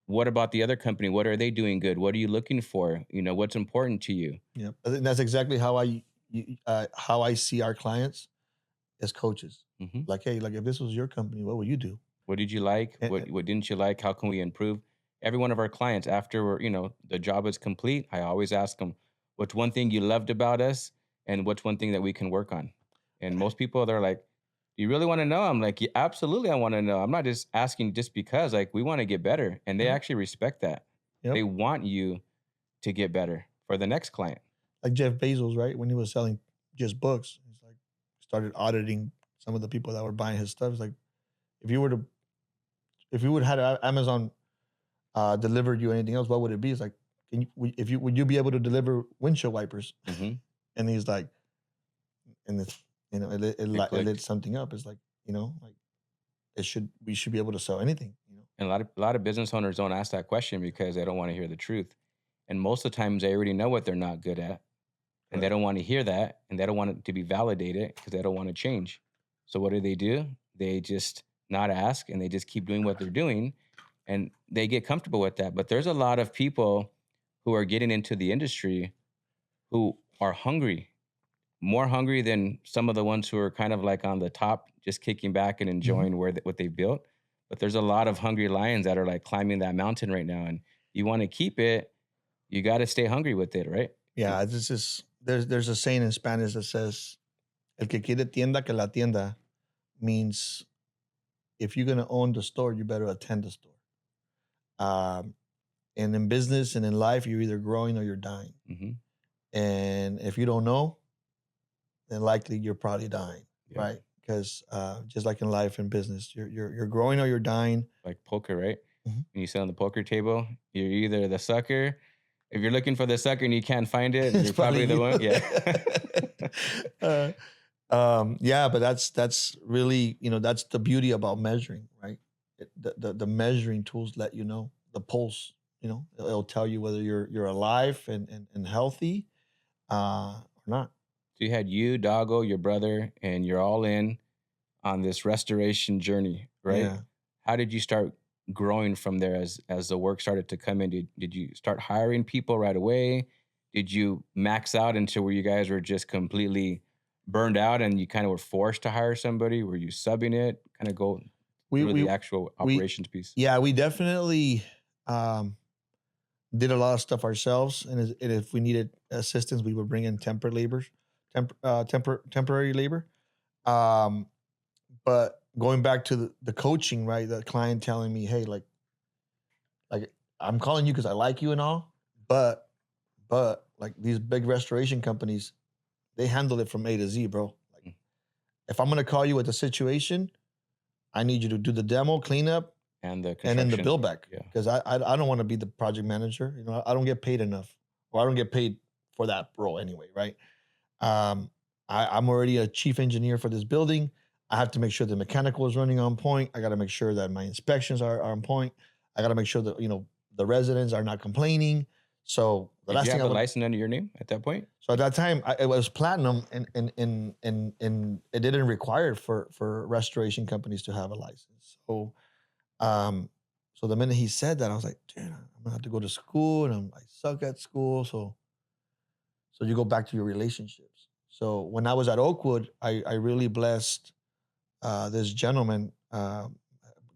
What about the other company? What are they doing good? What are you looking for? What's important to you? Yeah, I think that's exactly how I see our clients as coaches. Mhm. Like, hey, like if this was your company, what would you do? What did you like? And, What didn't you like? How can we improve? Every one of our clients, after the job is complete, I always ask them, "What's one thing you loved about us, and what's one thing that we can work on?" And most people, they're like, "Do you really want to know?" I'm like, "Yeah, absolutely, I want to know. I'm not just asking just because. Like, we want to get better," and they yeah, actually respect that. They yep. want you to get better for the next client. Like Jeff Bezos, right? When he was selling just books, he's like started auditing some of the people that were buying his stuff. It's like if you were to if you would have had Amazon delivered you anything else, what would it be? It's like, would you be able to deliver windshield wipers? Hmm. And he's like, and it's It it lit clicked. something up. It's like like we should be able to sell anything. And a lot of business owners don't ask that question because they don't want to hear the truth. And most of the times they already know what they're not good at, and they Correct. don't want to hear that, and they don't want it to be validated because they don't want to change. So what do? They just not ask, and they just keep doing what they're doing, and they get comfortable with that. But there's a lot of people who are getting into the industry who are hungry, more hungry than some of the ones who are kind of like on the top, just kicking back and Mhm. enjoying what they built. But there's a lot of hungry lions that are like climbing that mountain right now, and you want to keep it. You got to stay hungry with it, right? And Yeah, this is there's a saying in Spanish that says "El que quiere tienda que la tienda" means if you're gonna own the store, you better attend the store. Um, and in business and in life, you're either growing or you're dying. mhm, And if you don't know, then likely you're probably dying, yeah, right? Because just like in life and business, you're growing or you're dying. like poker, right? Mhm. When you sit on the poker table, you're either the sucker. If you're looking for the sucker and you can't find it, It's you're probably probably the you. one. Yeah. uh, yeah, but that's really that's the beauty about measuring, right? The measuring tools let you know the pulse. It'll tell you whether you're alive and healthy or not. So you had you, Doggo, your brother, and you're all in on this restoration journey, right? Yeah. How did you start growing from there as the work started to come in? Did you start hiring people right away? Did you max out until where you guys were just completely burned out and you kind of were forced to hire somebody? Were you subbing it? Kind of go We through the we actual we operations piece. yeah, we definitely did a lot of stuff ourselves, and if we needed assistance, we would bring in temporary labor. Um, but going back to the coaching, right? The client telling me, "Hey, like I'm calling you because I like you and all, but like these big restoration companies, they handle it from A to Z, bro. Like Mm. if I'm gonna call you with a situation, I need you to do the demo, cleanup, And the and then the construction. bill back Yeah. because I don't want to be the project manager. I don't get paid enough, or I don't get paid for that role anyway, right? Um, I'm already a chief engineer for this building. I have to make sure the mechanical is running on point. I got to make sure that my inspections are on point. I got to make sure that the residents are not complaining. So the Did you last thing have I the want. license under your name at that point? So at that time, it was platinum, and it didn't require for restoration companies to have a license. Um, so the minute he said that, I was like, dude, I'm gonna have to go to school, and I suck at school. So you go back to your relationships. So when I was at Oakwood, I really blessed this gentleman, a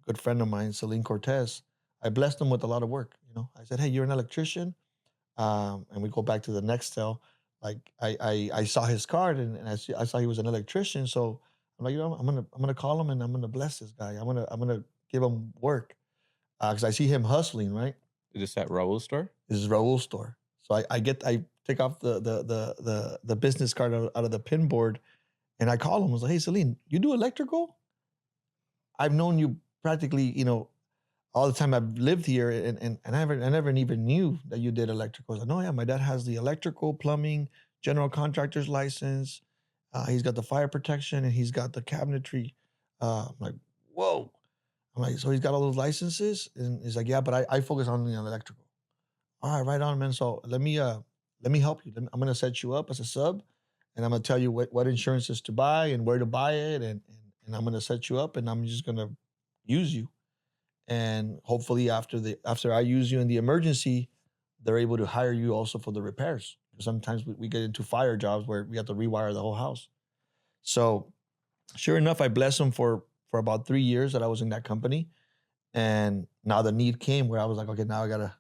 good friend of mine, Celine Cortez. I blessed him with a lot of work. I said, hey, you're an electrician, and we go back to the next cell. Like I saw his card, and I saw he was an electrician. So I'm like, I'm gonna call him, and I'm gonna bless this guy. I'm gonna give him work because I see him hustling. Right, Is this at Raul's store? this is Raul's store. So I take off the business card out of the pin board, and I call him. I was like, hey, Celine, you do electrical? I've known you practically, all the time I've lived here, and I never even knew that you did electrical. I was like, no, yeah, my dad has the electrical, plumbing, general contractor's license. He's got the fire protection, and he's got the cabinetry. I'm like, whoa. I'm like, so he's got all those licenses? And he's like, yeah, but I focus on the electrical. All right, right on, man. So let me let me help you. I'm gonna set you up as a sub, and I'm gonna tell you what insurances to buy and where to buy it, and I'm gonna set you up, and I'm just gonna use you. And hopefully after I use you in the emergency, they're able to hire you also for the repairs. Sometimes we get into fire jobs where we have to rewire the whole house. So sure enough, I blessed them for about 3 years that I was in that company. And now the need came where I was like, okay, now I gotta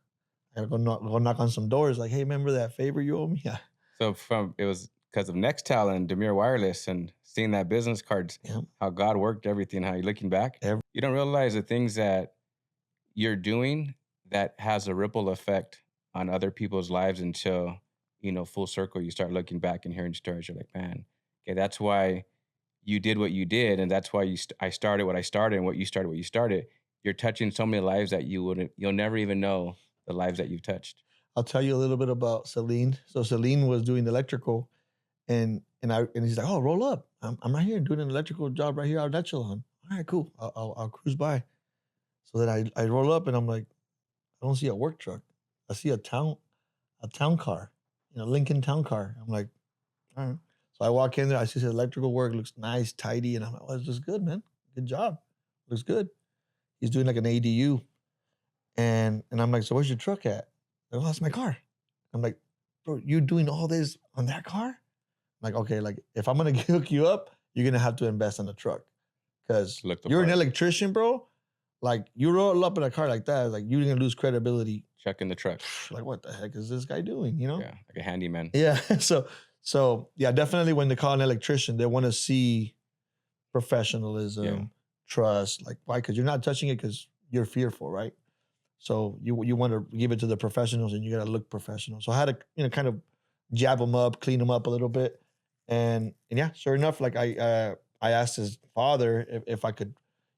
go knock on some doors. Like, hey, remember that favor you owe me? Yeah. So it was because of Nextel and Demir Wireless and seeing that business cards, Yeah. how God worked everything, how you're looking back, Every, you don't realize the things that you're doing that has a ripple effect on other people's lives until, full circle, you start looking back and hearing stories. You're like, man, okay, that's why you did what you did. And that's why I started what I started and what you started. You're touching so many lives that you'll never even know the lives that you've touched. I'll tell you a little bit about Celine. So Celine was doing electrical, and he's like, oh, roll up. I'm right here doing an electrical job right here out at Echelon. All right, cool. I'll cruise by. So then I roll up and I'm like, I don't see a work truck. I see a town car, Lincoln town car. I'm like, all right. So I walk in there. I see his electrical work looks nice, tidy, and I'm like, oh, this is good, man. Good job. Looks good. He's doing like an ADU, and I'm like, so where's your truck at? Oh, that's my car. I'm like, bro, you doing all this on that car? I'm like, okay, like if I'm gonna hook you up, you're gonna have to invest in the truck because Look the you're an part. electrician, bro. Like you roll up in a car like that, like you're gonna lose credibility. Check in the truck. Like what the heck is this guy doing? Yeah, like a handyman. Yeah. So yeah, definitely when they call an electrician, they want to see professionalism, Yeah. trust. Like why? Because you're not touching it because you're fearful, right? So you want to give it to the professionals, and you got to look professional. So I had to kind of jab them up, clean them up a little bit, and yeah, sure enough, like I asked his father if I could,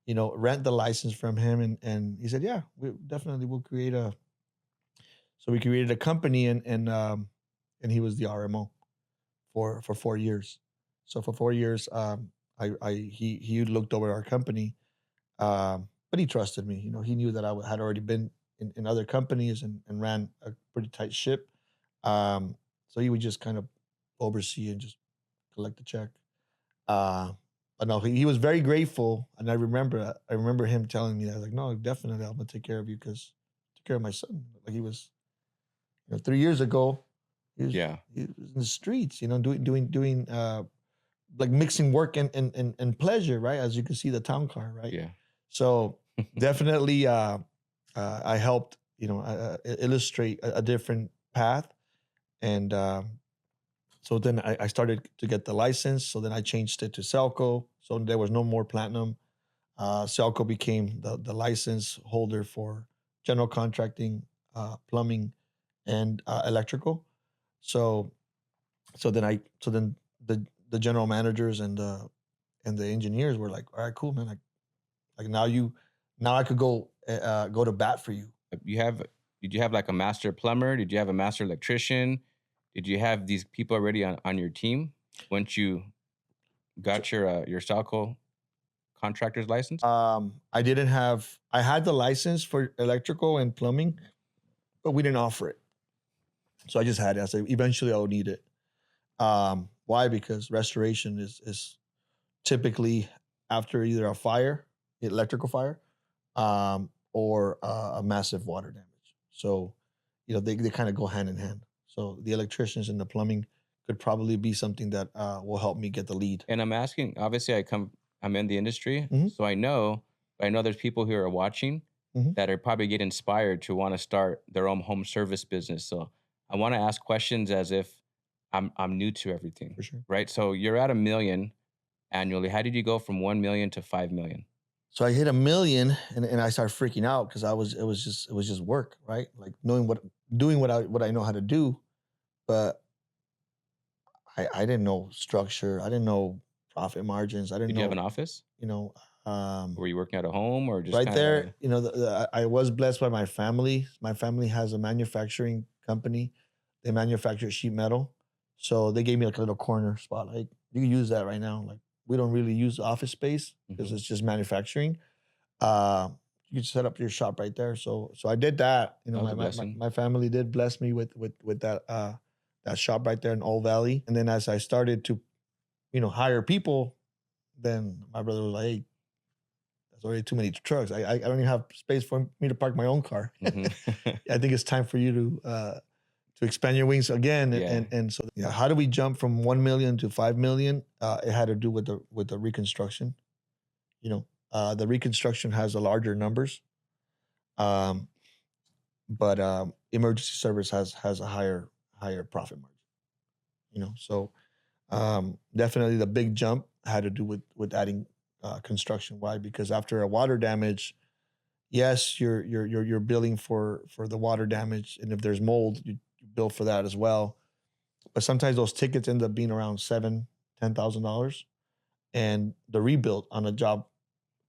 rent the license from him, and he said, yeah, we definitely will create a. So we created a company, and he was the RMO for 4 years. So for 4 years, he looked over our company, but he trusted me. He knew that had already been in other companies and ran a pretty tight ship. So he would just kind of oversee and just collect the check. Uh, but no, he was very grateful, and I remember him telling me that. I was like, no, definitely, I'm gonna take care of you because take care of my son. Like he was, 3 years ago, Yeah. he was in the streets, doing like mixing work and pleasure, right? As you can see, the town car, right? Yeah. So definitely, I helped, illustrate a different path, and so then I started to get the license. So then I changed it to Celco. So there was no more platinum. Celco became the license holder for general contracting, plumbing, and electrical. So so then the general managers and the engineers were like, all right, cool, man. Like now I could go to bat for you. Did you have like a master plumber? Did you have a master electrician? Did you have these people already on your team once you got your Salco contractor's license? I had the license for electrical and plumbing, but we didn't offer it. So I just had it. I said eventually I'll need it. Why? Because restoration is typically after either a fire, electrical fire, or a massive water damage. So, they kind of go hand in hand. So the electricians and the plumbing could probably be something that will help me get the lead. And I'm asking, obviously I'm in the industry, Mhm. so I know there's people who are watching Mhm. that are probably get inspired to want to start their own home service business. So I want to ask questions as if I'm new to everything, For sure. right? So you're at 1 million annually. How did you go from 1 million to 5 million? So I hit 1 million, and I started freaking out because it was just work, right? Like doing what I know how to do, but I didn't know structure. I didn't know profit margins. I didn't Did you have know, an office? you know, um, Were you working at a home or just right kind there, of? I was blessed by my family. My family has a manufacturing company. They manufacture sheet metal. So they gave me like a little corner spot. Like you can use that right now. Like we don't really use office space because Mhm. it's just manufacturing. Uh, you can set up your shop right there. So I did that. That was My a my my blessing. my family did bless me with that that shop right there in Old Valley. And then as I started to, hire people, then my brother was like, hey, there's already too many trucks. I don't even have space for me to park my own car. I think it's time for you to expand your wings again. Yeah. And so, yeah, how do we jump from 1 million to 5 million? It had to do with the reconstruction. The reconstruction has a larger numbers, um, but emergency service has a higher profit margin. So definitely the big jump had to do with adding construction. Why? Because after a water damage, yes, you're billing for the water damage, and if there's mold, you bill for that as well. But sometimes those tickets end up being around $10,000, and the rebuild on a job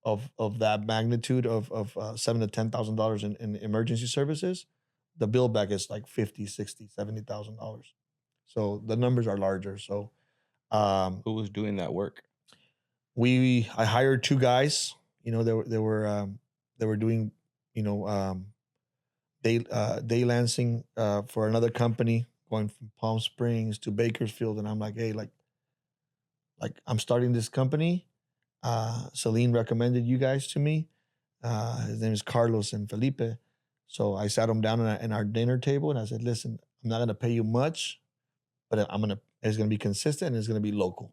of that magnitude of $7,000 to $10,000 in emergency services, the bill back is like $50,000, $60,000, $70,000. So the numbers are larger. So Who was doing that work? I hired two guys. They were doing day lancing for another company, going from Palm Springs to Bakersfield, and I'm like, hey, like I'm starting this company. Celine recommended you guys to me. His name is Carlos and Felipe. So I sat them down in our dinner table, and I said, listen, I'm not going to pay you much, but it's going to be consistent, and it's going to be local.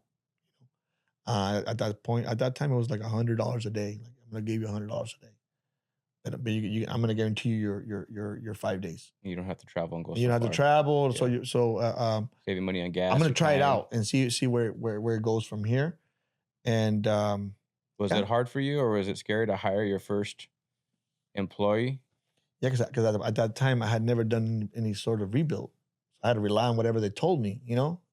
At that time, it was like $100 a day. Like, I'm going to give you $100 a day. But I'm going to guarantee you your 5 days. You don't have to travel and go. You don't have to travel. Yeah. Saving money on gas. I'm going to try it out and see where it goes from here. And was it hard for you, or was it scary to hire your first employee? Yeah, because at that time I had never done any sort of rebuild. So I had to rely on whatever they told me.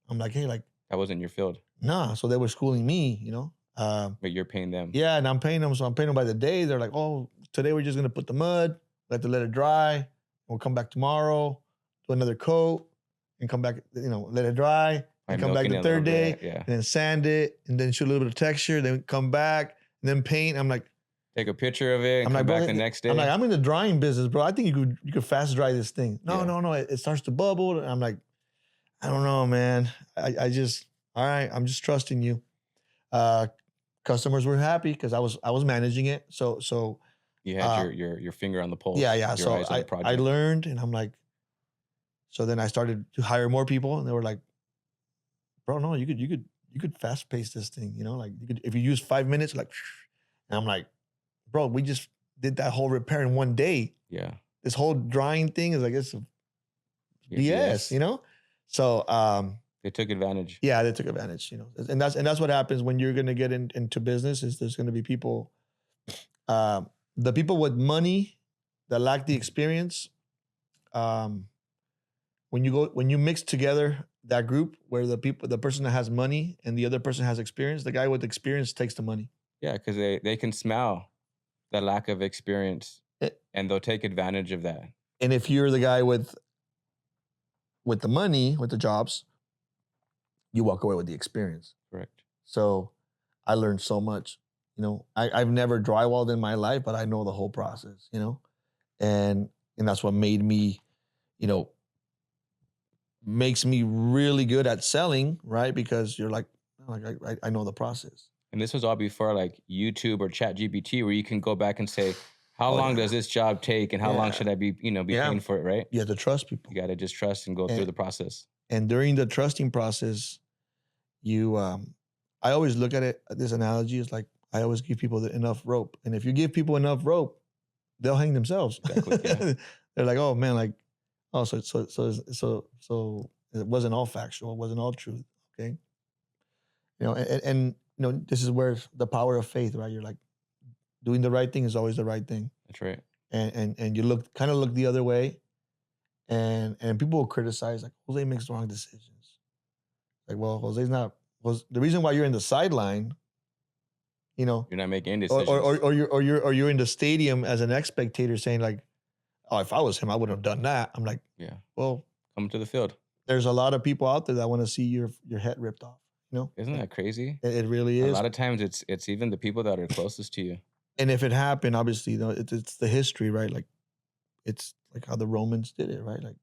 I'm like, hey, like that wasn't your field. Nah, so they were schooling me. But you're paying them. Yeah, and I'm paying them. So I'm paying them by the day. They're like, oh, today we're just gonna put the mud. We have to let it dry. We'll come back tomorrow, do another coat, and come back. Let it dry, and come back the third day, and then sand it, and then shoot a little bit of texture. Then come back, and then paint. I'm like, take a picture of it, and come back the next day. I'm like, I'm in the drying business, bro. I think you could fast dry this thing. No. It starts to bubble. And I'm like, I don't know, man. I just, all right, I'm just trusting you. Customers were happy because I was managing it. So you had your finger on the pulse. Yeah. So I learned, and I'm like, so then I started to hire more people, and they were like, bro, no, you could fast pace this thing, like you could, if you use 5 minutes, like, and I'm like, bro, we just did that whole repair in 1 day. Yeah. This whole drying thing is like, it's BS, So they took advantage. Yeah, they took advantage, and that's what happens when you're gonna get into business. Is there's gonna be people, the people with money that lack the experience. When you mix together that group where the person that has money and the other person has experience, the guy with experience takes the money. Yeah, because they can smell the lack of experience, and they'll take advantage of that. And if you're the guy with the money, with the jobs, you walk away with the experience. Correct. So I learned so much. I've never drywalled in my life, but I know the whole process, and that's what made me, makes me really good at selling, right? Because you're like I know the process. And this was all before like YouTube or ChatGPT, where you can go back and say, how long does this job take, and how long should I be paying for it, right? You have to trust people. You got to just trust and go through the process. And during the trusting process, I always look at it, this analogy is like, I always give people enough rope. And if you give people enough rope, they'll hang themselves. Exactly, yeah. They're like, oh man, like, oh, so it wasn't all factual. It wasn't all truth. Okay. And this is where the power of faith, right? You're like, doing the right thing is always the right thing. That's right. And you look the other way, and people will criticize, like, Jose makes the wrong decisions. Like, well, the reason why you're in the sideline, you're not making any decisions. Or you're in the stadium as an spectator saying like, oh, if I was him, I wouldn't have done that. I'm like, yeah, well, come to the field. There's a lot of people out there that want to see your head ripped off. Isn't that crazy? It really is. A lot of times it's even the people that are closest to you. And if it happened, obviously, it's the history, right? Like, it's like how the Romans did it, right? Like,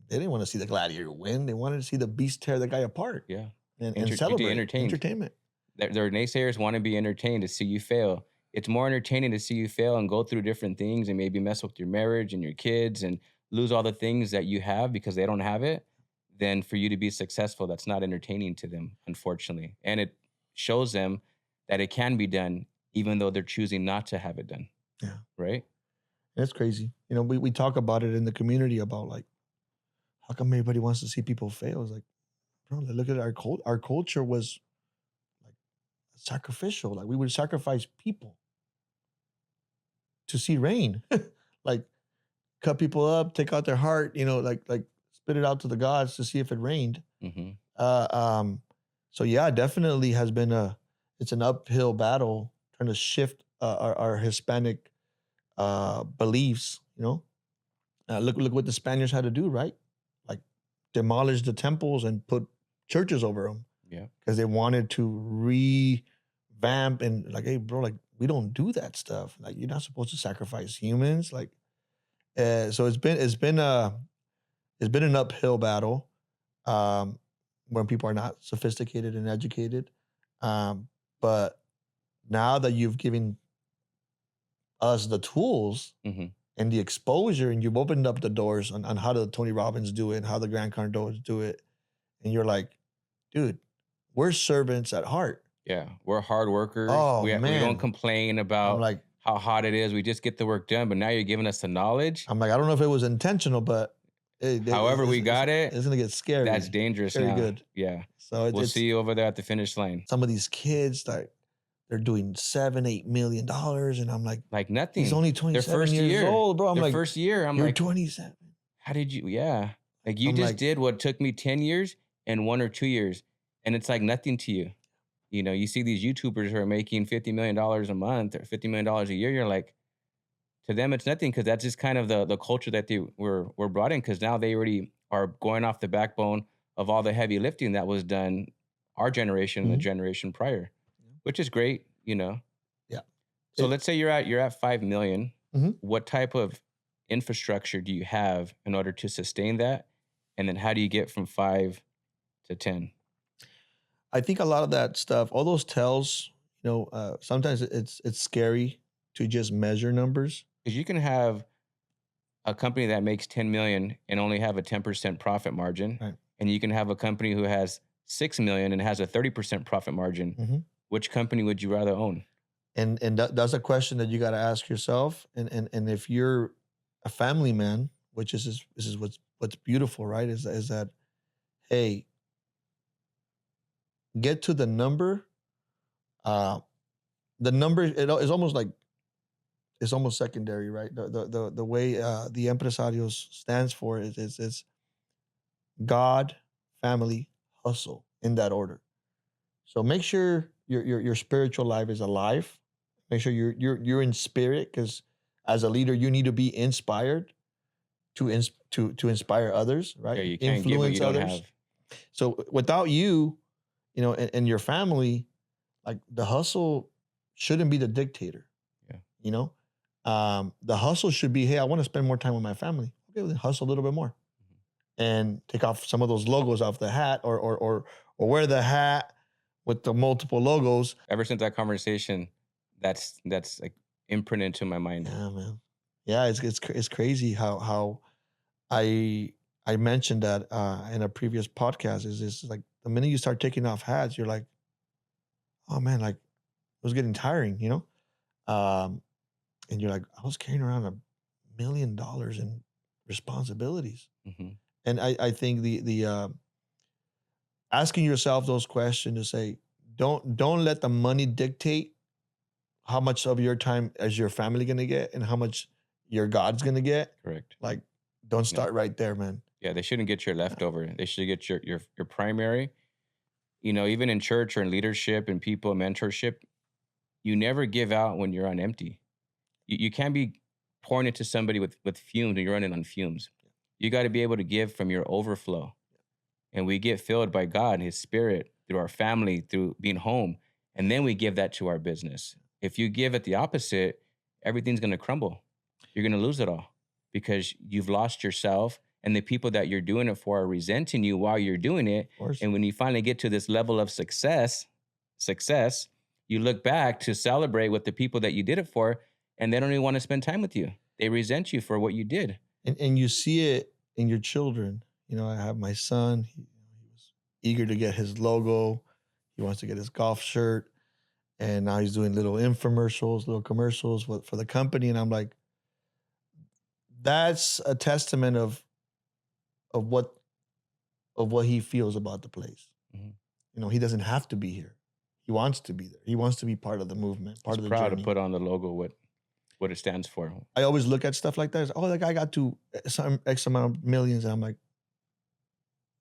they didn't want to see the gladiator win. They wanted to see the beast tear the guy apart Yeah. and Be celebrate entertained. entertainment. Their naysayers want to be entertained to see you fail. It's more entertaining to see you fail and go through different things and maybe mess with your marriage and your kids and lose all the things that you have because they don't have it than for you to be successful. That's not entertaining to them, unfortunately. And it shows them that it can be done even though they're choosing not to have it done. Yeah. Right? It's crazy. You know, we talk about it in the community about like, how come everybody wants to see people fail? It's like, bro, look at our culture was like sacrificial. Like we would sacrifice people to see rain. Like cut people up, take out their heart, you know, like spit it out to the gods to see if it rained. Mm-hmm. Uh, um, so yeah, definitely has been it's an uphill battle trying to shift our Hispanic beliefs. You know, look what the Spaniards had to do, right? Like demolish the temples and put churches over them. Yeah. Because they wanted to revamp and like, hey, bro, like we don't do that stuff. Like you're not supposed to sacrifice humans. Like, so it's been an uphill battle when people are not sophisticated and educated. But now that you've given us the tools Mm-hmm. and the exposure, and you've opened up the doors on how the Tony Robbins do it and how the Grant Cardones do it, and you're like, dude, we're servants at heart. Yeah. We're hard workers. Oh, We don't man. complain I'm about like, how hot it is. We just get the work done. But now you're giving us the knowledge. I don't know if it was intentional, but However we got it, it's gonna get scary. that's dangerous Scary now. good. Yeah. So We'll it's see you over there at the finish line. some of these kids like they're doing $7-8 million, and I'm like, Like nothing. he's only Their 27 first years year. old, bro. I'm Their like, first year. I'm you're like, 27. how did you? Yeah. Like you I'm just like- did what took me 10 years and 1 or 2 years. And it's like nothing to you. You know, you see these YouTubers who are making $50 million a month or $50 million a year. You're like, to them, it's nothing because that's just kind of the culture that they were brought in because now they already are going off the backbone of all the heavy lifting that was done our generation and the Mhm. generation prior, which is great, you know. Yeah. So let's say you're at 5 million. Mhm. What type of infrastructure do you have in order to sustain that? And then how do you get from 5 to 10? I think a lot of that stuff, all those tells, you know, sometimes it's scary to just measure numbers. Because you can have a company that makes 10 million and only have a 10% profit margin. Right. And you can have a company who has 6 million and has a 30% profit margin. Mhm. Which company would you rather own? And that's a question that you got to ask yourself. And if you're a family man, which is what's beautiful, right? Is that, hey, get to the number. The number is almost like it's almost secondary, right? The way the empresarios stands for is God, family, hustle in that order. So make sure your spiritual life is alive. Make sure you're in spirit, because as a leader, you need to be inspired to inspire others, right? Yeah, you can't give what you don't have. So without you, you know, and your family, like the hustle shouldn't be the dictator. Yeah. You know, the hustle should be, hey, I want to spend more time with my family. Okay, well, then hustle a little bit more, and take off some of those logos off the hat, or wear the hat with the multiple logos. Ever since that conversation, that's like imprinted to my mind. Yeah, man. Yeah, it's crazy how I mentioned that in a previous podcast. Is like the minute you start taking off hats, you're like, oh man, like it was getting tiring, you know. And you're like, I was carrying around $1 million in responsibilities, Mm-hmm. and I think the asking yourself those questions to say, don't let the money dictate how much of your time is your family gonna get and how much your God's gonna get. Correct. Like, don't start right there, man. Yeah, they shouldn't get your leftover. They should get your primary. You know, even in church or in leadership and people mentorship, you never give out when you're on empty. You can't be pouring into somebody with fumes and you're running on fumes. You got to be able to give from your overflow. And we get filled by God, His Spirit, through our family, through being home. And then we give that to our business. If you give it the opposite, everything's going to crumble. You're going to lose it all because you've lost yourself and the people that you're doing it for are resenting you while you're doing it. Of course. And when you finally get to this level of success, you look back to celebrate with the people that you did it for, and they don't even want to spend time with you. They resent you for what you did. And you see it in your children. You know, I have my son. He was eager to get his logo. He wants to get his golf shirt. And now he's doing little infomercials, little commercials for the company. And I'm like, that's a testament of what he feels about the place. Mhm. You know, he doesn't have to be here. He wants to be there. He wants to be part of the movement, part He's of the proud journey. to put on the logo what it stands for. I always look at stuff like that. It's, oh, that guy got to some X amount of millions. And I'm like,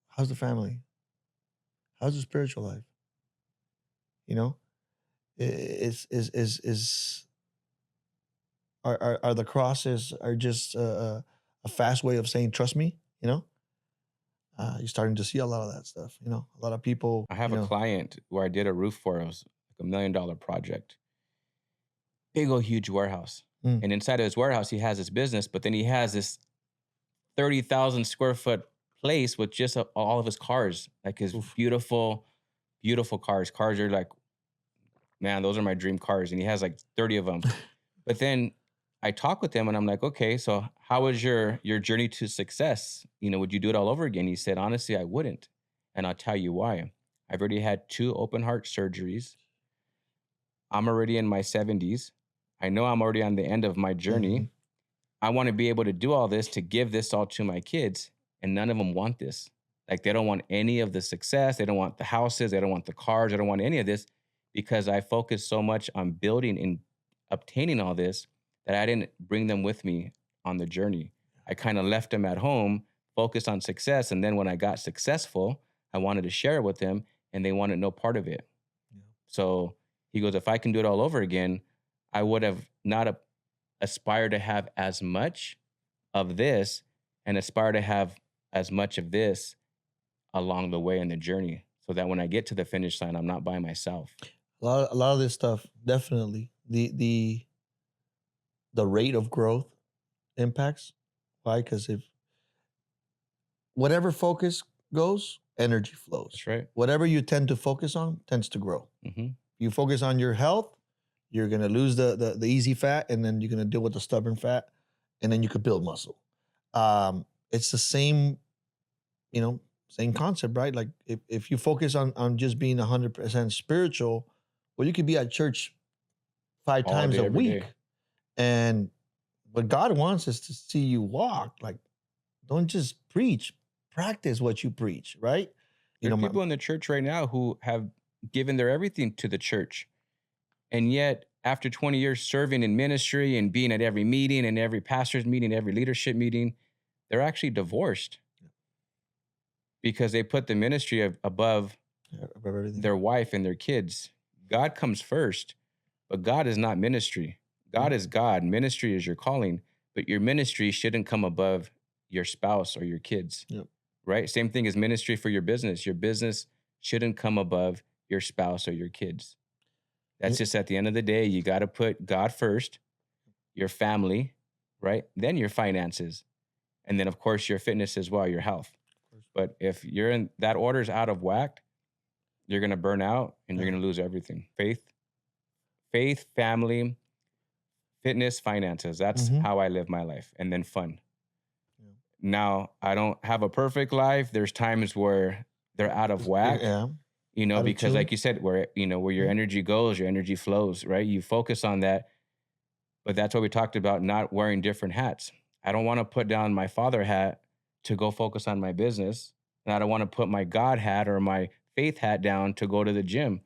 how's the family? How's the spiritual life? You know, are the crosses are just a fast way of saying trust me? You know, you're starting to see a lot of that stuff. You know, a lot of people. I have you a know, client where I did a roof for. It was like $1 million project. Big old huge warehouse. Mm. And inside of his warehouse, he has his business, but then he has this 30,000 square foot place with just all of his cars, like his Oof. beautiful, beautiful cars. Cars are like, man, those are my dream cars. And he has like 30 of them. But then I talk with him and I'm like, okay, so how was your journey to success? You know, would you do it all over again? He said, honestly, I wouldn't. And I'll tell you why. I've already had 2 open heart surgeries. I'm already in my 70s. I know I'm already on the end of my journey. Mhm. I want to be able to do all this to give this all to my kids, and none of them want this. Like, they don't want any of the success. They don't want the houses. They don't want the cars. They don't want any of this because I focused so much on building and obtaining all this that I didn't bring them with me on the journey. I kind of left them at home, focused on success. And then when I got successful, I wanted to share it with them and they wanted no part of it. Yeah. So he goes, if I can do it all over again, I would have not aspired to have as much of this and aspire to have as much of this along the way in the journey so that when I get to the finish line, I'm not by myself. A lot of this stuff definitely the rate of growth impacts. Why? Because if whatever focus goes, energy flows. That's right. Whatever you tend to focus on tends to grow. Mm-hmm. You focus on your health, you're gonna lose the easy fat, and then you're gonna deal with the stubborn fat, and then you could build muscle. It's the same, you know, same concept, right? Like if you focus on just being 100% spiritual, well, you could be at church 5 All times day, a every week, day. and what God wants is to see you walk. Like, don't just preach, practice what you preach, right? You There's know, people in the church right now who have given their everything to the church. And yet, after 20 years serving in ministry and being at every meeting and every pastor's meeting, every leadership meeting, they're actually divorced because they put the ministry above above everything. their wife and their kids. God comes first, but God is not ministry. God is God. Ministry is your calling, but your ministry shouldn't come above your spouse or your kids, Yep. right? Same thing as ministry for your business. Your business shouldn't come above your spouse or your kids. That's just at the end of the day, you got to put God first, your family, right? Then your finances. And then, of course, your fitness as well, your health. But if you're in that order's out of whack, you're going to burn out and you're going to lose everything. Faith, family, fitness, finances. That's how I live my life. And then fun. Yeah. Now, I don't have a perfect life. There's times where they're out of whack. Yeah. You know, because Attitude. like you said, where your energy goes, your energy flows, right? You focus on that. But that's what we talked about, not wearing different hats. I don't want to put down my father hat to go focus on my business. And I don't want to put my God hat or my faith hat down to go to the gym.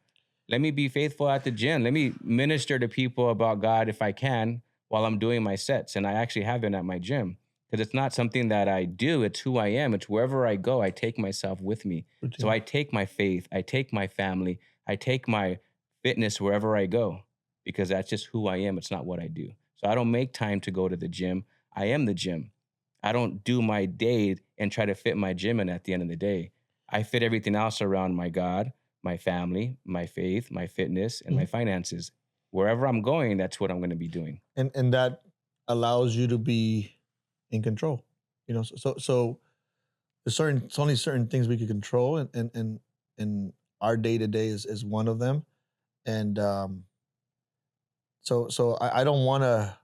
Let me be faithful at the gym. Let me minister to people about God if I can while I'm doing my sets. And I actually have been at my gym because it's not something that I do. It's who I am. It's wherever I go, I take myself with me. Routine. So I take my faith, I take my family, I take my fitness wherever I go because that's just who I am. It's not what I do. So I don't make time to go to the gym. I am the gym. I don't do my day and try to fit my gym in at the end of the day. I fit everything else around my God, my family, my faith, my fitness, and my finances. Wherever I'm going, that's what I'm going to be doing. And that allows you to be in control. You know, so it's only certain things we can control, and our day to day is one of them. And so I don't want to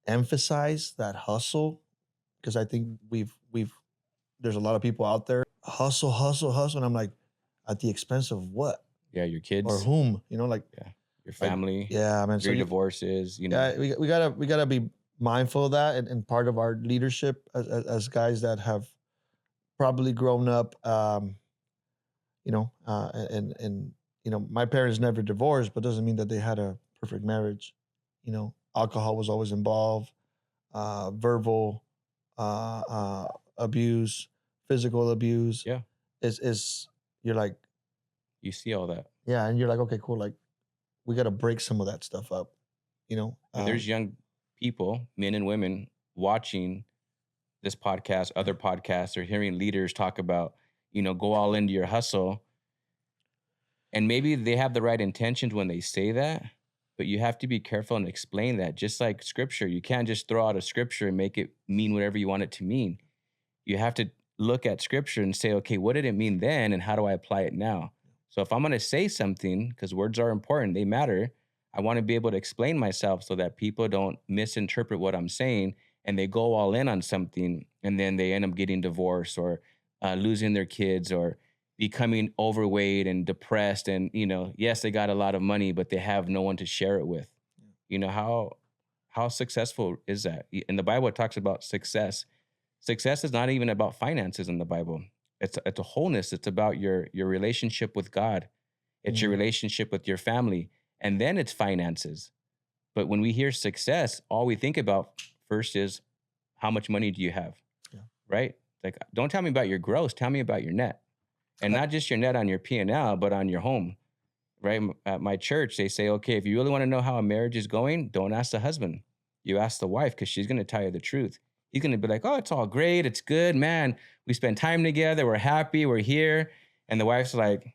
emphasize that hustle, because I think we've there's a lot of people out there hustle, hustle, hustle, and I'm like, at the expense of what Yeah, your or kids, whom? You know, yeah, your like family, yeah, man. So three divorces, yeah, we gotta be mindful of that, and part of our leadership as guys that have probably grown up, and my parents never divorced, but doesn't mean that they had a perfect marriage. Alcohol was always involved, verbal abuse, physical abuse. yeah, Is You're like, you see all that. yeah, and you're like, okay, cool, like we got to break some of that stuff up. You know, And there's young people, men and women, watching this podcast, other podcasts, or hearing leaders talk about, go all into your hustle. And maybe they have the right intentions when they say that, but you have to be careful and explain that. Just like scripture, you can't just throw out a scripture and make it mean whatever you want it to mean. You have to look at scripture and say, okay, what did it mean then, and how do I apply it now? So if I'm going to say something, because words are important, they matter, I want to be able to explain myself so that people don't misinterpret what I'm saying and they go all in on something and then they end up getting divorced or losing their kids or becoming overweight and depressed. And, yes, they got a lot of money, but they have no one to share it with. How successful is that? In the Bible, it talks about success. Success is not even about finances in the Bible. It's a wholeness. It's about your relationship with God. It's your mm, relationship with your family, and then it's finances. But when we hear success, all we think about first is how much money do you have, yeah. right? Like, don't tell me about your gross. Tell me about your net, and I, not just your net on your P&L, but on your home, right? At my church, they say, okay, if you really want to know how a marriage is going, don't ask the husband. You ask the wife because she's going to tell you the truth. He's going to be like, oh, it's all great. It's good, man. We spend time together. We're happy. We're here. And the wife's like,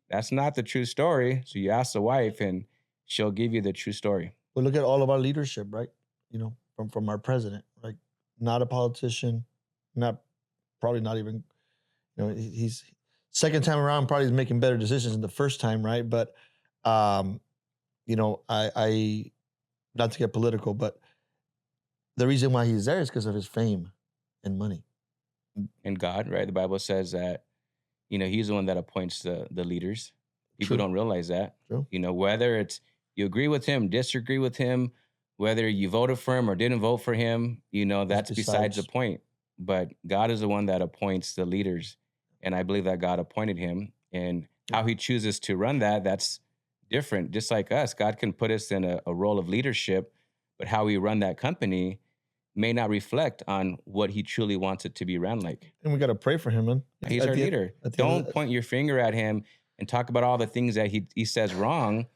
that's not the true story. So you ask the wife and she'll give you the true story. but look at all of our leadership, right? From our president, like not a politician, not probably not even, he's second time around probably is making better decisions than the first time, right? But um, I not to get political, but the reason why he's there is because of his fame and money. And God, right? The Bible says that, he's the one that appoints the leaders. People True, don't realize that. true. Whether it's you agree with him, disagree with him, whether you voted for him or didn't vote for him, It's that's besides the besides. point. But God is the one that appoints the leaders. And I believe that God appointed him. And Yeah. how he chooses to run that, that's different. Just like us, God can put us in a role of leadership, but how we run that company may not reflect on what he truly wants it to be ran like. And we got to pray for him, man. He's our leader. At the end of Don't point your finger at him and talk about all the things that he says wrong.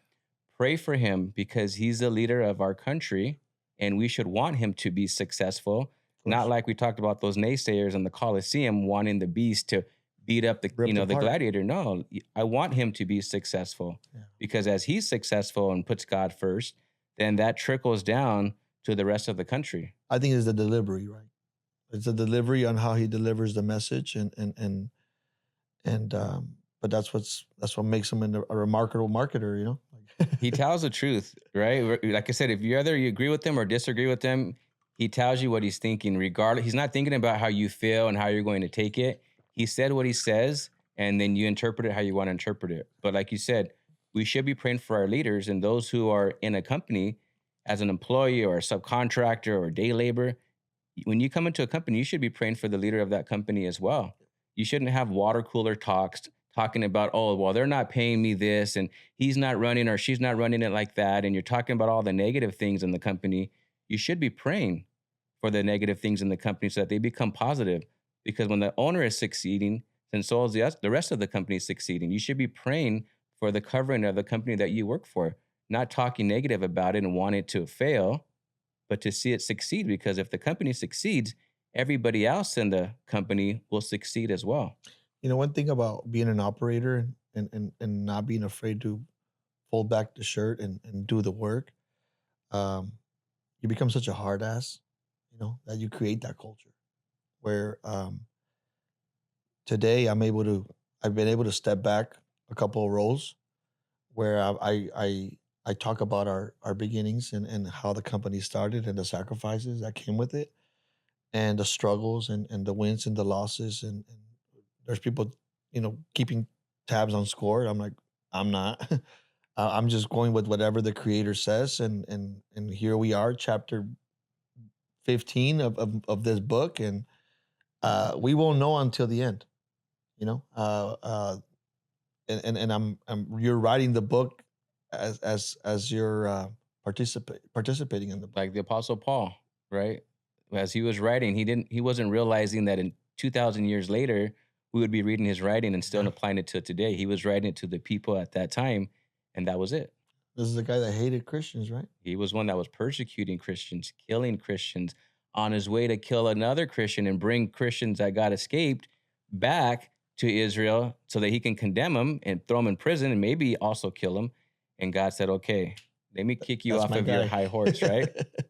Pray for him because he's the leader of our country and we should want him to be successful. of Not course, like we talked about those naysayers in the Coliseum wanting the beast to beat up ripped the apart. gladiator. No, I want him to be successful Yeah. because as he's successful and puts God first, then that trickles down to the rest of the country. I think it's the delivery, right? It's the delivery on how he delivers the message, and but that's what makes him a remarkable marketer, He tells the truth, right? Like I said, if you agree with him or disagree with him, he tells you what he's thinking. Regardless, he's not thinking about how you feel and how you're going to take it. He said what he says, and then you interpret it how you want to interpret it. But like you said, we should be praying for our leaders and those who are in a company as an employee or a subcontractor or day labor. When you come into a company, you should be praying for the leader of that company as well. You shouldn't have water cooler talks talking about, oh, well, they're not paying me this and he's not running or she's not running it like that. And you're talking about all the negative things in the company. You should be praying for the negative things in the company so that they become positive. Because when the owner is succeeding, then so is the rest of the company succeeding. You should be praying for the covering of the company that you work for, not talking negative about it and want it to fail, but to see it succeed. Because if the company succeeds, everybody else in the company will succeed as well. One thing about being an operator and not being afraid to fold back the shirt and do the work, um, you become such a hard ass, that you create that culture where today I've been able to step back a couple of roles where I talk about our beginnings and how the company started and the sacrifices that came with it and the struggles and the wins and the losses and there's people keeping tabs on score. I'm like, I'm not. I'm just going with whatever the creator says, and here we are, chapter 15 of this book, and we won't know until the end. You know, and you're writing the book as you're participating in the book. Like the Apostle Paul, right? As he was writing, he wasn't realizing that in 2,000 years later, we would be reading his writing and still Yeah. applying it to today. He was writing it to the people at that time, and that was it. This is the guy that hated Christians, right? He was one that was persecuting Christians, killing Christians, on his way to kill another Christian and bring Christians that got escaped back to Israel so that he can condemn them and throw them in prison and maybe also kill them. And God said, okay, let me kick you That's off my of your guy. high horse, right?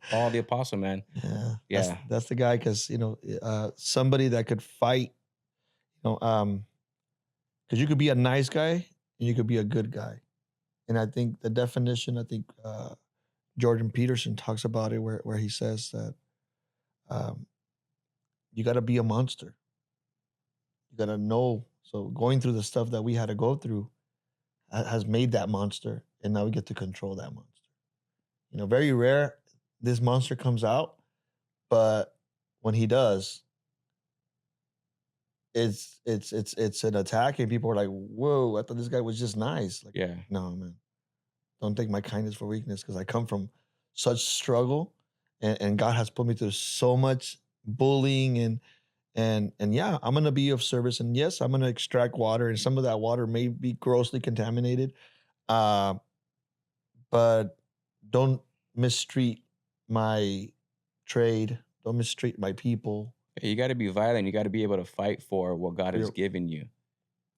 Paul the apostle, man. Yeah, Yeah. that's the guy because somebody that could fight, because you could be a nice guy and you could be a good guy, and I think the definition, Jordan Peterson talks about it where he says that um, you got to be a monster, you got to know. So going through the stuff that we had to go through has made that monster, and now we get to control that monster. Very rare this monster comes out, but when he does, it's an attack, and people are like, "Whoa, I thought this guy was just nice." Like, Yeah. no, man, don't take my kindness for weakness, because I come from such struggle, and God has put me through so much bullying, and yeah, I'm gonna be of service, and yes, I'm gonna extract water, and some of that water may be grossly contaminated, uh, but don't mistreat my trade, don't mistreat my people. You got to be violent. You got to be able to fight for what God has Real- given you.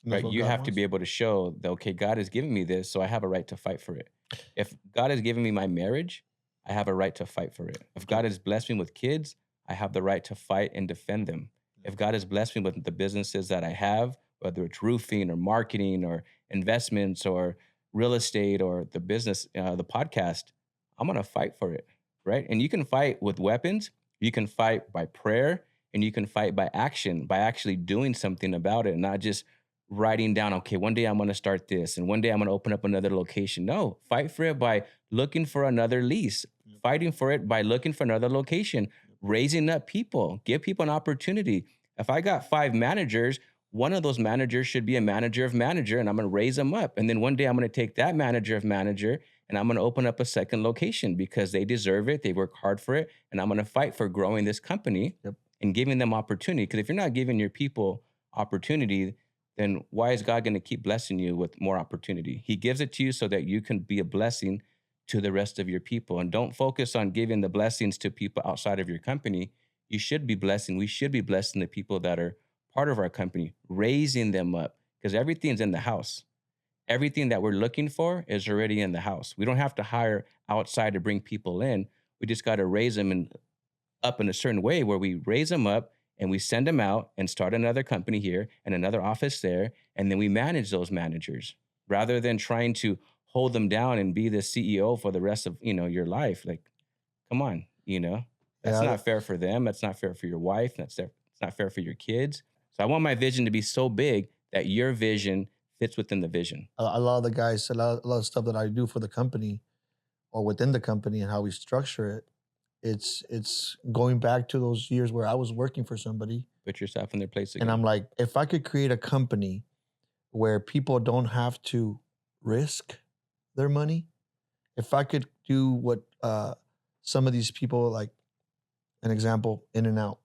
And that's Right? what You God have to wants. be able to show that, okay, God has given me this, so I have a right to fight for it. If God has given me my marriage, I have a right to fight for it. If God has blessed me with kids, I have the right to fight and defend them. If God has blessed me with the businesses that I have, whether it's roofing or marketing or investments or real estate or the business, the podcast, I'm going to fight for it. Right? And you can fight with weapons, you can fight by prayer, and you can fight by action, by actually doing something about it, not just writing down, okay, one day I'm going to start this and one day I'm going to open up another location. No, fight for it by looking for another lease, Yep. fighting for it by looking for another location, raising up people, give people an opportunity. If I got 5 managers, one of those managers should be a manager of manager, and I'm going to raise them up. And then one day I'm going to take that manager of manager and I'm going to open up a second location because they deserve it. They work hard for it. And I'm going to fight for growing this company Yep. and giving them opportunity. Because if you're not giving your people opportunity, then why is God going to keep blessing you with more opportunity? He gives it to you so that you can be a blessing to the rest of your people. And don't focus on giving the blessings to people outside of your company. You should be blessing. We should be blessing the people that are part of our company, raising them up because everything's in the house. Everything that we're looking for is already in the house. We don't have to hire outside to bring people in. We just got to raise them up in a certain way where we raise them up and we send them out and start another company here and another office there. And then we manage those managers rather than trying to hold them down and be the CEO for the rest of, your life. Like, come on, that's Yeah, not fair for them. That's not fair for your wife. It's not fair for your kids. So I want my vision to be so big that your vision fits within the vision. a lot of the guys, a lot of stuff that I do for the company or within the company and how we structure it, it's going back to those years where I was working for somebody, Put yourself in their place and I'm again. like, if I could create a company where people don't have to risk their money, if I could do what some of these people, like an example, In and Out,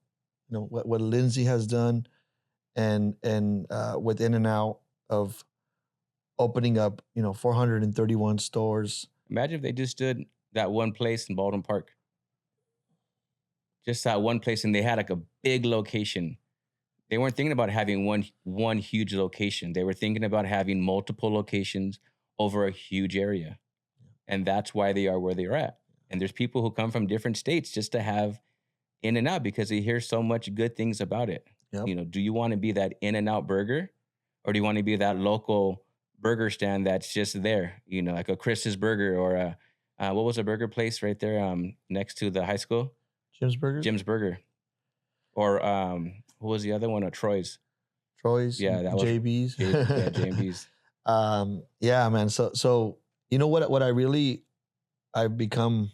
what Lindsay has done, and with In and Out of opening up 431 stores. Imagine if they just did that one place in Baldwin Park, just that one place, and they had like a big location. They weren't thinking about having one huge location. They were thinking about having multiple locations over a huge area. And that's why they are where they are at. And there's people who come from different states just to have In and Out because they hear so much good things about it. Yep. You know, do you want to be that In-N-Out burger, or do you want to be that local burger stand that's just there? You know, like a Chris's Burger, or a what was a burger place right there next to the high school? Jim's Burger, Jim's Burger, or what was the other one? Or Troy's. Troy's, Yeah, that was JB's. Yeah, J&B's. Yeah, man. So you know what I really I've become.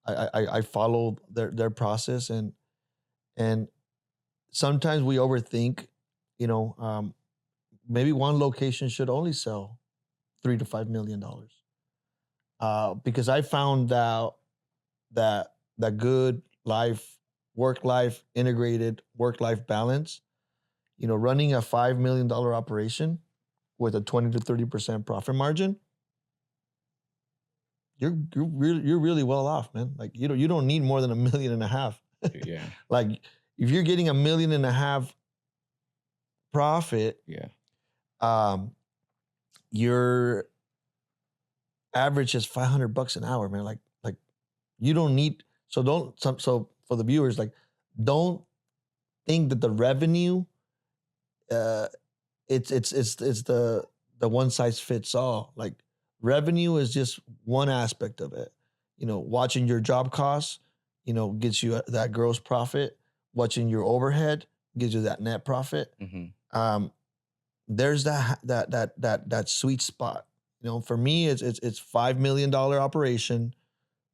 I follow their process, and sometimes we overthink. You know, maybe one location should only sell $3 to $5 million. Because I found out that good work life integrated work life balance, you know, running a $5 million operation with a 20 to 30% profit margin, you're really well off, man. Like you don't need more than $1.5 million. Yeah, Like if you're getting $1.5 million profit, yeah, um, your average is $500 an hour, man. Like you don't need. So for the viewers, like, don't think that the revenue, uh, it's the one size fits all. Like revenue is just one aspect of it. You know, watching your job costs, you know, gets you that gross profit. Watching your overhead gives you that net profit. Um, there's that sweet spot. You know, for me, it's $5 million operation.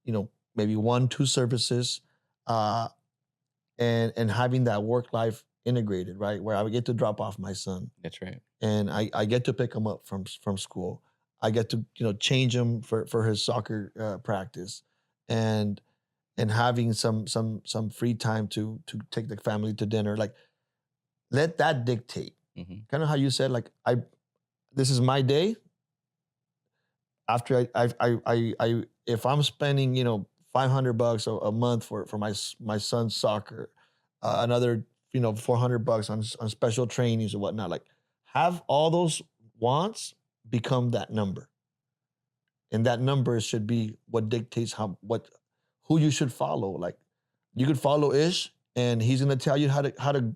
You know, maybe 1, 2 services, uh, and having that work life integrated, right? Where I would get to drop off my son, that's right. and I get to pick him up from school. I get to, you know, change him for his soccer practice, and having some free time to take the family to dinner. Like, let that dictate. Kind of how you said, like, this is my day. After I if I'm spending, you know, $500 a month for my son's soccer, another, you know, $400 on special trainings or whatnot, like, have all those wants become that number, and that number should be what dictates who you should follow. Like, you could follow Ish, and he's gonna tell you how to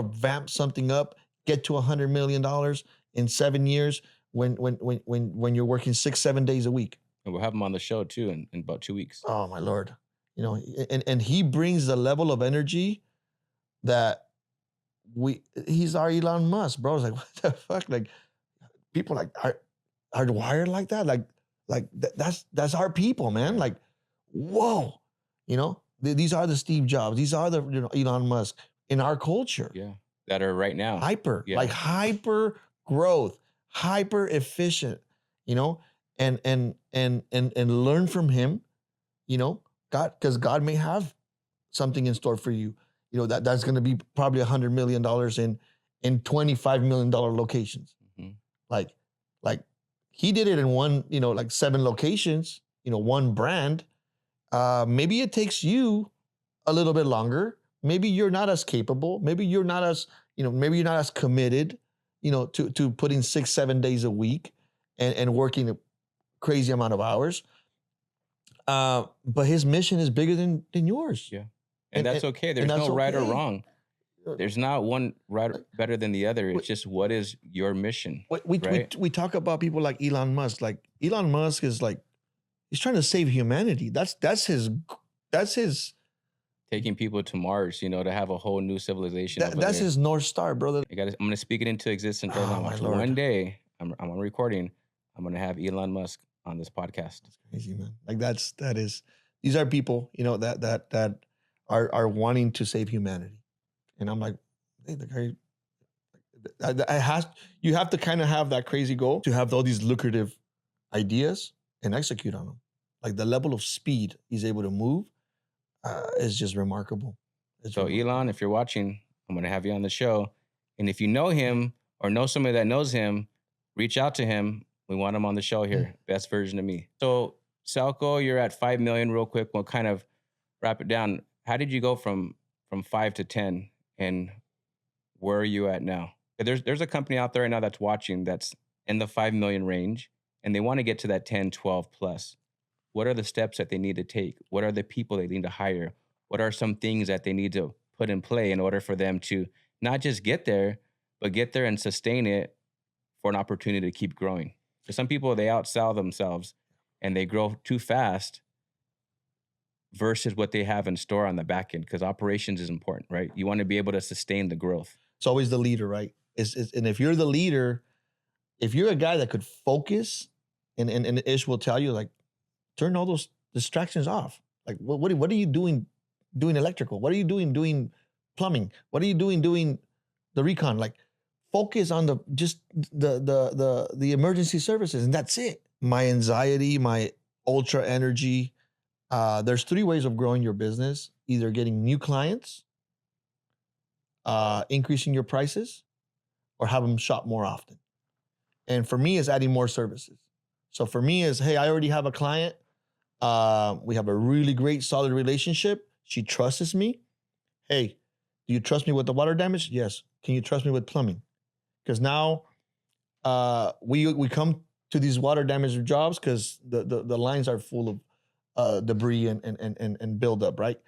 vamp something up, get to $100 million in 7 years when you're working 6-7 days a week. And we'll have him on the show too in about 2 weeks. Oh my Lord. You know, and he brings the level of energy that he's our Elon Musk, bro. It's like, what the fuck? Like, people like are wired like that. That's our people, man. Like, whoa, you know, these are the Steve Jobs. These are the, you know, Elon Musk in our culture. Yeah, that are right now. Like hyper growth, hyper efficient, you know, and learn from him, you know, because God may have something in store for you, you know, that's going to be probably $100 million in $25 million locations. Like he did it in one, you know, like 7 locations, you know, one brand. Maybe it takes you a little bit longer. Maybe you're not as capable. Maybe you're not as, you know, maybe you're not as committed, you know, to putting 6-7 days a week and working a crazy amount of hours. But his mission is bigger than yours. Yeah. And that's okay. There's no right or wrong. There's not one right better than the other. It's just, what is your mission? We talk about people like Elon Musk. Like, Elon Musk is like, he's trying to save humanity. That's his taking people to Mars, you know, to have a whole new civilization. That's his North Star, brother. I'm gonna speak it into existence right now. My Lord. One day, I'm on recording. I'm gonna have Elon Musk on this podcast. That's crazy, man. Like, these are people, you know, that are wanting to save humanity. And I'm like, hey, the guy, you have to kind of have that crazy goal to have all these lucrative ideas and execute on them. Like, the level of speed he's able to move is just remarkable. Elon, if you're watching, I'm going to have you on the show. And if you know him or know somebody that knows him, reach out to him. We want him on the show here. Best version of me. So, Celco, you're at 5 million real quick. We'll kind of wrap it down. How did you go from 5 to 10, and where are you at now? There's a company out there right now that's watching that's in the 5 million range, and they want to get to that 10, 12 plus. What are the steps that they need to take? What are the people they need to hire? What are some things that they need to put in play in order for them to not just get there, but get there and sustain it for an opportunity to keep growing. So some people, they outsell themselves and they grow too fast versus what they have in store on the back end, because operations is important, right? You want to be able to sustain the growth. It's always the leader, right? And if you're the leader, if you're a guy that could focus, and Ish will tell you, like, turn all those distractions off. Like, what are you doing electrical? What are you doing plumbing? What are you doing the recon? Like, focus on the emergency services, and that's it. My anxiety, my ultra energy. There's 3 ways of growing your business: either getting new clients, increasing your prices, or have them shop more often. And for me, it's adding more services. So for me, is, hey, I already have a client. We have a really great, solid relationship. She trusts me. Hey, do you trust me with the water damage? Yes. Can you trust me with plumbing? Because now we come to these water damage jobs because the lines are full of debris and buildup, right?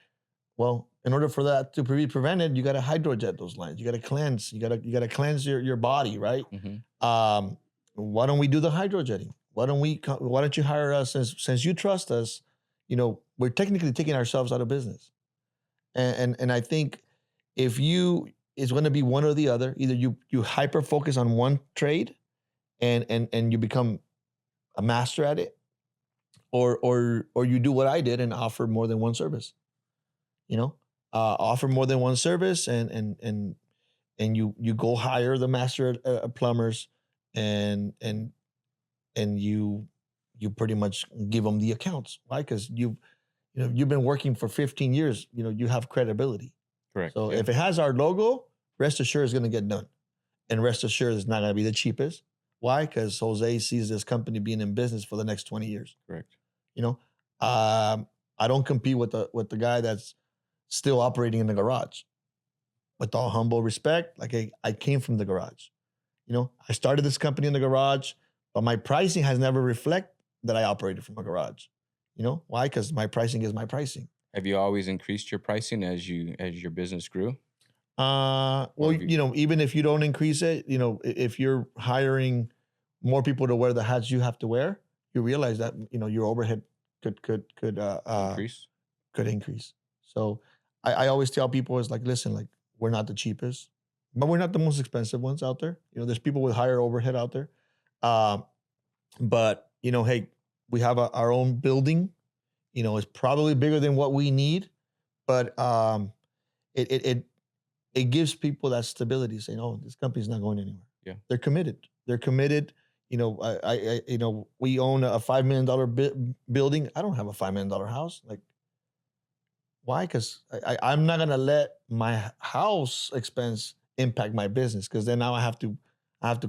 Well, in order for that to be prevented, you got to hydrojet those lines. You got to cleanse. You got to cleanse your body, right? Mm-hmm. Why don't we do the hydrojetting? Why don't you hire us, since you trust us? We're technically taking ourselves out of business. And I think it's going to be one or the other. Either you hyper focus on one trade and you become a master at it, or you do what I did and offer more than one service. Offer more than one service, and you go hire the master plumbers, and you pretty much give them the accounts. Why? Because you've been working for 15 years. You have credibility. Correct. So if it has our logo, rest assured it's going to get done, and rest assured it's not going to be the cheapest. Why? Because Jose sees this company being in business for the next 20 years. Correct. I don't compete with the guy that's still operating in the garage. With all humble respect, like, I came from the garage. I started this company in the garage, but my pricing has never reflected that I operated from a garage. Why? Because my pricing is my pricing. Have you always increased your pricing as your business grew? Well, even if you don't increase it, if you're hiring more people to wear the hats you have to wear, you realize that your overhead could Increase. Could increase. So I always tell people, is like, listen, like, we're not the cheapest, but we're not the most expensive ones out there. There's people with higher overhead out there. But hey, we have our own building. It's probably bigger than what we need, but it gives people that stability, saying, oh, this company's not going anywhere. Yeah. They're committed. We own a $5 million building. I don't have a $5 million house. Like, why? Because I'm not going to let my house expense impact my business, because then now I have to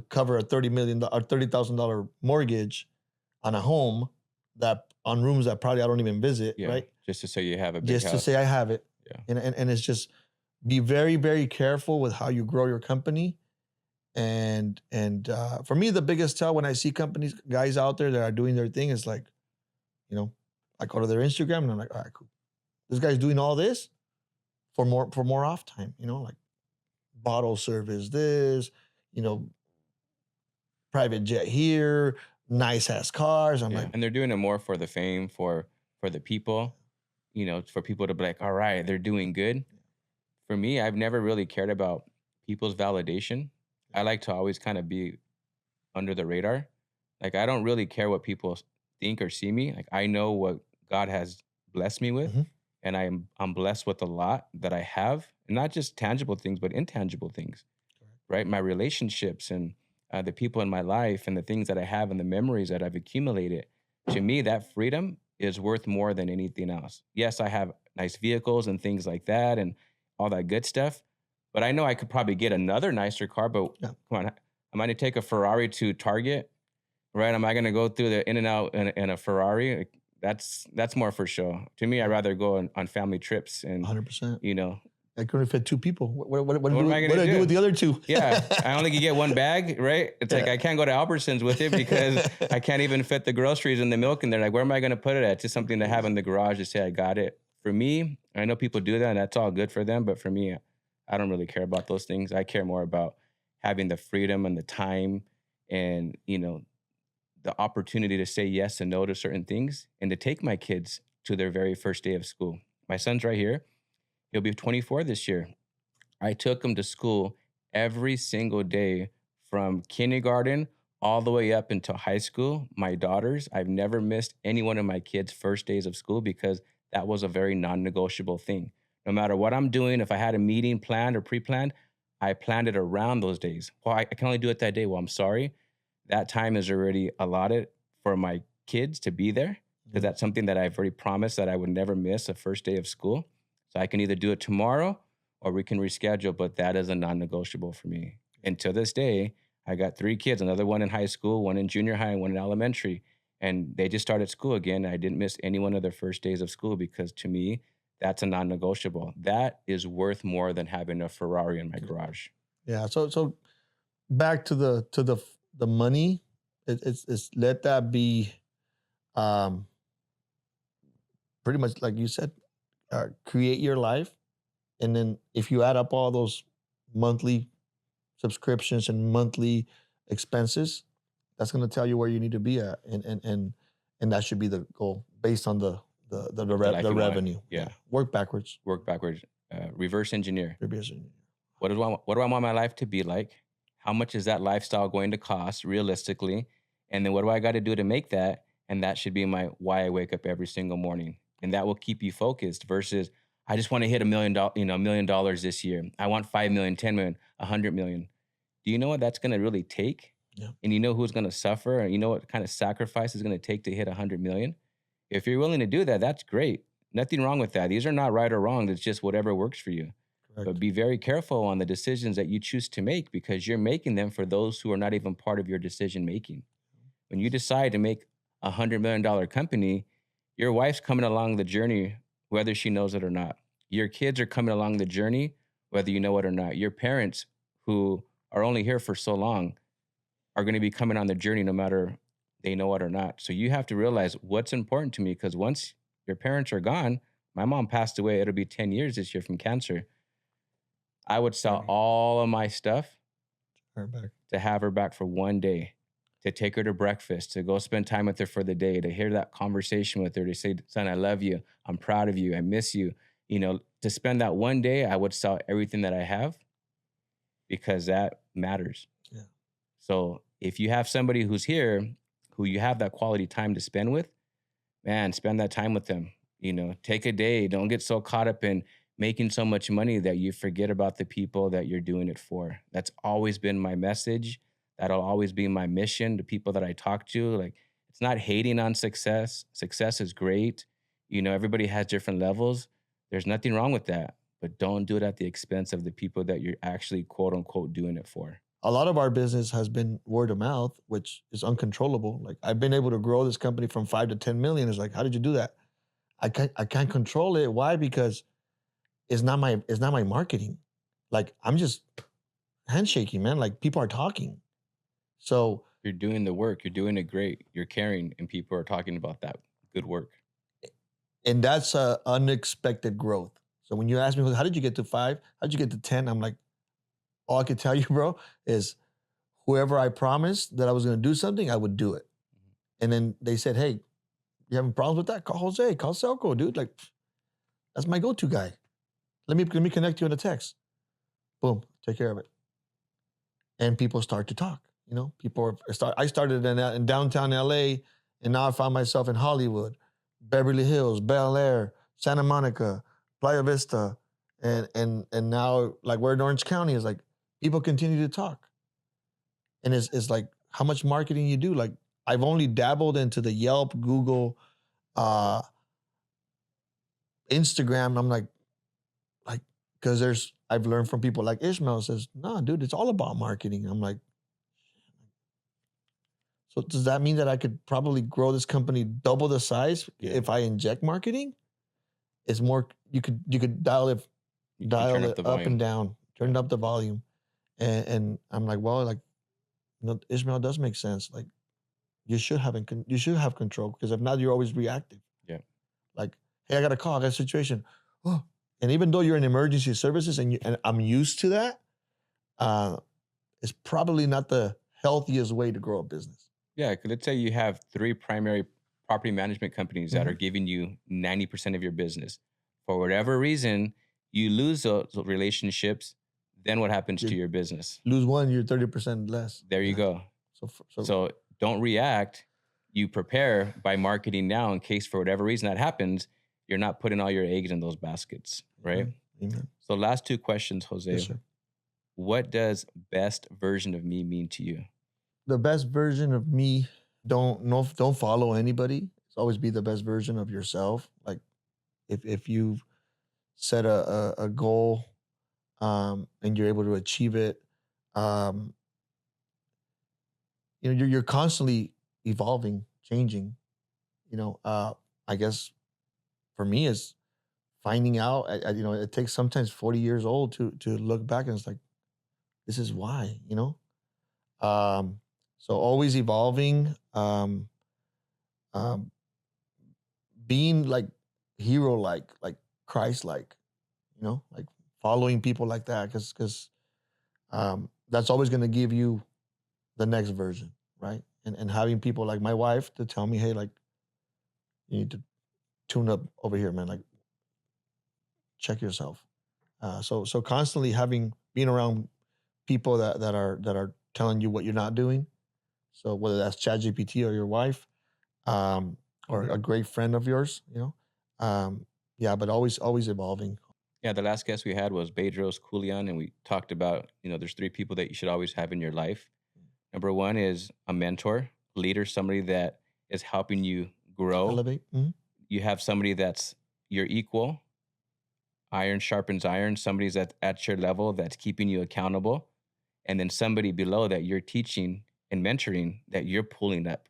cover a $30,000 mortgage on a home, on rooms that probably I don't even visit, right? Just to say you have a big just house. to say I have it. Yeah. And it's just, be very, very careful with how you grow your company. And for me, the biggest tell when I see guys out there that are doing their thing is like, I go to their Instagram and I'm like, all right, cool. This guy's doing all this for more off time, like bottle service, private jet here, nice ass cars. I'm like, and they're doing it more for the fame, for the people, for people to be like, all right, they're doing good. For me, I've never really cared about people's validation. I like to always kind of be under the radar. Like, I don't really care what people think or see me. Like, I know what God has blessed me with, and I'm blessed with a lot that I have, and not just tangible things, but intangible things, right? My relationships and the people in my life and the things that I have and the memories that I've accumulated. To me, that freedom is worth more than anything else. Yes, I have nice vehicles and things like that and all that good stuff, but I know I could probably get another nicer car. But come on, am I going to take a Ferrari to Target, right? Am I going to go through the in and out in a Ferrari? Like, that's more for show. To me, I'd rather go on family trips and 100%. I couldn't fit 2 people. What am I do I do with the other 2? Yeah, I only can get one bag, right? It's like I can't go to Albertsons with it because I can't even fit the groceries and the milk in there. Like, where am I going to put it at? Just something to have in the garage to say I got it for me, I know people do that and that's all good for them, but for me, I don't really care about those things. I care more about having the freedom and the time and, the opportunity to say yes and no to certain things and to take my kids to their very first day of school. My son's right here. He'll be 24 this year. I took him to school every single day from kindergarten all the way up until high school. My daughters, I've never missed any one of my kids' first days of school because that was a very non negotiable thing. No matter what I'm doing, if I had a meeting planned or pre planned, I planned it around those days. Well, I can only do it that day. Well, I'm sorry. That time is already allotted for my kids to be there because Mhm. that's something that I've already promised that I would never miss a first day of school. So I can either do it tomorrow or we can reschedule, but that is a non-negotiable for me. And to this day, I got 3 kids, another one in high school, one in junior high, and one in elementary, and they just started school again. I didn't miss any one of their first days of school because to me, that's a non-negotiable. That is worth more than having a Ferrari in my garage. Yeah. So back to the money. It's let that be um, pretty much like you said. Create your life, and then if you add up all those monthly subscriptions and monthly expenses, that's going to tell you where you need to be at, and that should be the goal based on The life the you want. revenue. Yeah. Yeah, work backwards. Work backwards. Reverse engineer. Revision. What do I want my life to be like? How much is that lifestyle going to cost realistically? And then what do I got to do to make that? And that should be my why I wake up every single morning. And that will keep you focused versus I just want to hit $1 million this year. I want 5 million, 10 million, 100 million. Do you know what that's going to really take? Yeah. And you know who's going to suffer? And you know what kind of sacrifice is going to take to hit 100 million? If you're willing to do that, that's great. Nothing wrong with that. These are not right or wrong. It's just whatever works for you. But Correct. be very careful on the decisions that you choose to make because you're making them for those who are not even part of your decision making. When you decide to make $100 million company, your wife's coming along the journey, whether she knows it or not. Your kids are coming along the journey, whether you know it or not. Your parents, who are only here for so long, are going to be coming on the journey no matter they know it or not. So you have to realize what's important to me because once your parents are gone, my mom passed away. It'll be 10 years this year from cancer. I would sell Journey. all of my stuff Her back. to have her back for one day, to take her to breakfast, to go spend time with her for the day, to hear that conversation with her, to say, son, I love you. I'm proud of you. I miss you. To spend that one day, I would sell everything that I have because that matters. Yeah. So if you have somebody who's here who you have that quality time to spend with, man, spend that time with them. Take a day. Don't get so caught up in making so much money that you forget about the people that you're doing it for. That's always been my message. That'll always be my mission to people that I talk to. Like, it's not hating on success. Success is great. Everybody has different levels. There's nothing wrong with that, but don't do it at the expense of the people that you're actually quote unquote doing it for. A lot of our business has been word of mouth, which is uncontrollable. Like I've been able to grow this company from 5 to 10 million. It's like, how did you do that? I can't control it. Why? Because it's not my marketing. Like I'm just handshaking, man. Like people are talking. So You're doing the work. You're doing it great. You're caring, and people are talking about that good work. and that's unexpected growth. So when you ask me, how did you get to 5? How did you get to 10? I'm like, all I can tell you, bro, is whoever I promised that I was going to do something, I would do it. And then they said, hey, you having problems with that? Call Jose, call Celco, dude. Like, that's my go-to guy. Let me connect you in a text. Boom, take care of it. And people start to talk. I started in downtown LA, and now I found myself in Hollywood, Beverly Hills, Bel Air, Santa Monica, Playa Vista, and now like we're in Orange County. Is like people continue to talk, and it's like how much marketing you do. Like I've only dabbled into the Yelp, Google, uh, Instagram. And I'm like because I've learned from people like Ishmael says, no, dude, it's all about marketing. I'm like, so does that mean that I could probably grow this company double the size if I inject marketing? It's more you could dial it You can turn up the up volume. and down, turn up the volume, and I'm like, well, like Ishmael does make sense. Like you should have control because if not, you're always reactive. Yeah. Like, Hey, I got a call, I got a situation. Oh, and even though you're in emergency services and I'm used to that, uh, it's probably not the healthiest way to grow a business. Yeah, 'cause let's say you have 3 primary property management companies that are Mhm. giving you 90% of your business. For whatever reason, you lose those relationships, then what happens to You your business? lose one, you're 30% less. There you Exactly. go. So So don't react. You prepare by marketing now in case for whatever reason that happens, you're not putting all your eggs in those baskets, right? amen. Amen. So last 2 questions, Yes, Jose. sir. What does best version of me mean to you? The best version of me, don't follow anybody. It's always be the best version of yourself. Like if you set a goal and you're able to achieve it, um, you're constantly evolving, changing. I guess for me is finding out. It takes sometimes 40 years old to look back and it's like this is why. Um, so always evolving. Um, being like hero like Christ like following people like that because that's always going to give you the next version, right? And having people like my wife to tell me, hey, like you need to tune up over here, man. Like check yourself. So constantly having being around people that are telling you what you're not doing. So whether that's ChatGPT or your wife, um, or a great friend of yours, yeah, but always evolving. Yeah, the last guest we had was Bedros Koulian, and we talked about, there's 3 people that you should always have in your life. Number 1 is a mentor, leader, somebody that is helping you grow. Elevate. Mhm. You have somebody that's your equal, iron sharpens iron, somebody's at your level that's keeping you accountable, and then somebody below that you're teaching and mentoring that you're pulling up.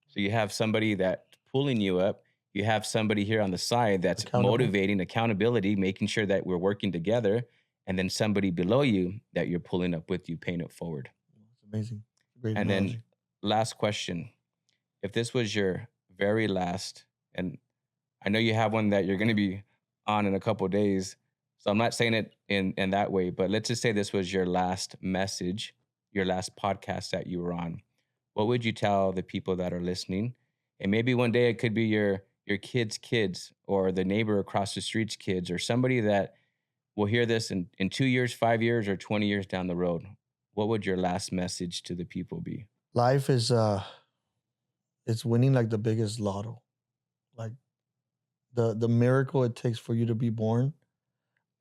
So you have somebody that's pulling you up. You have somebody here on the side that's Accountable. motivating accountability, making sure that we're working together, and then somebody below you that you're pulling up with you, paying it forward. It's amazing. Great And then analogy. last question. If this was your very last, and I know you have one that you're going to be on in a couple of days, so I'm not saying it in that way, but let's just say this was your last message, your last podcast that you were on. What would you tell the people that are listening? And maybe one day it could be your kids' kids or the neighbor across the street's kids or somebody that will hear this in 2 years, 5 years, or 20 years down the road. What would your last message to the people be? Life is it's winning like the biggest lotto. Like the miracle it takes for you to be born.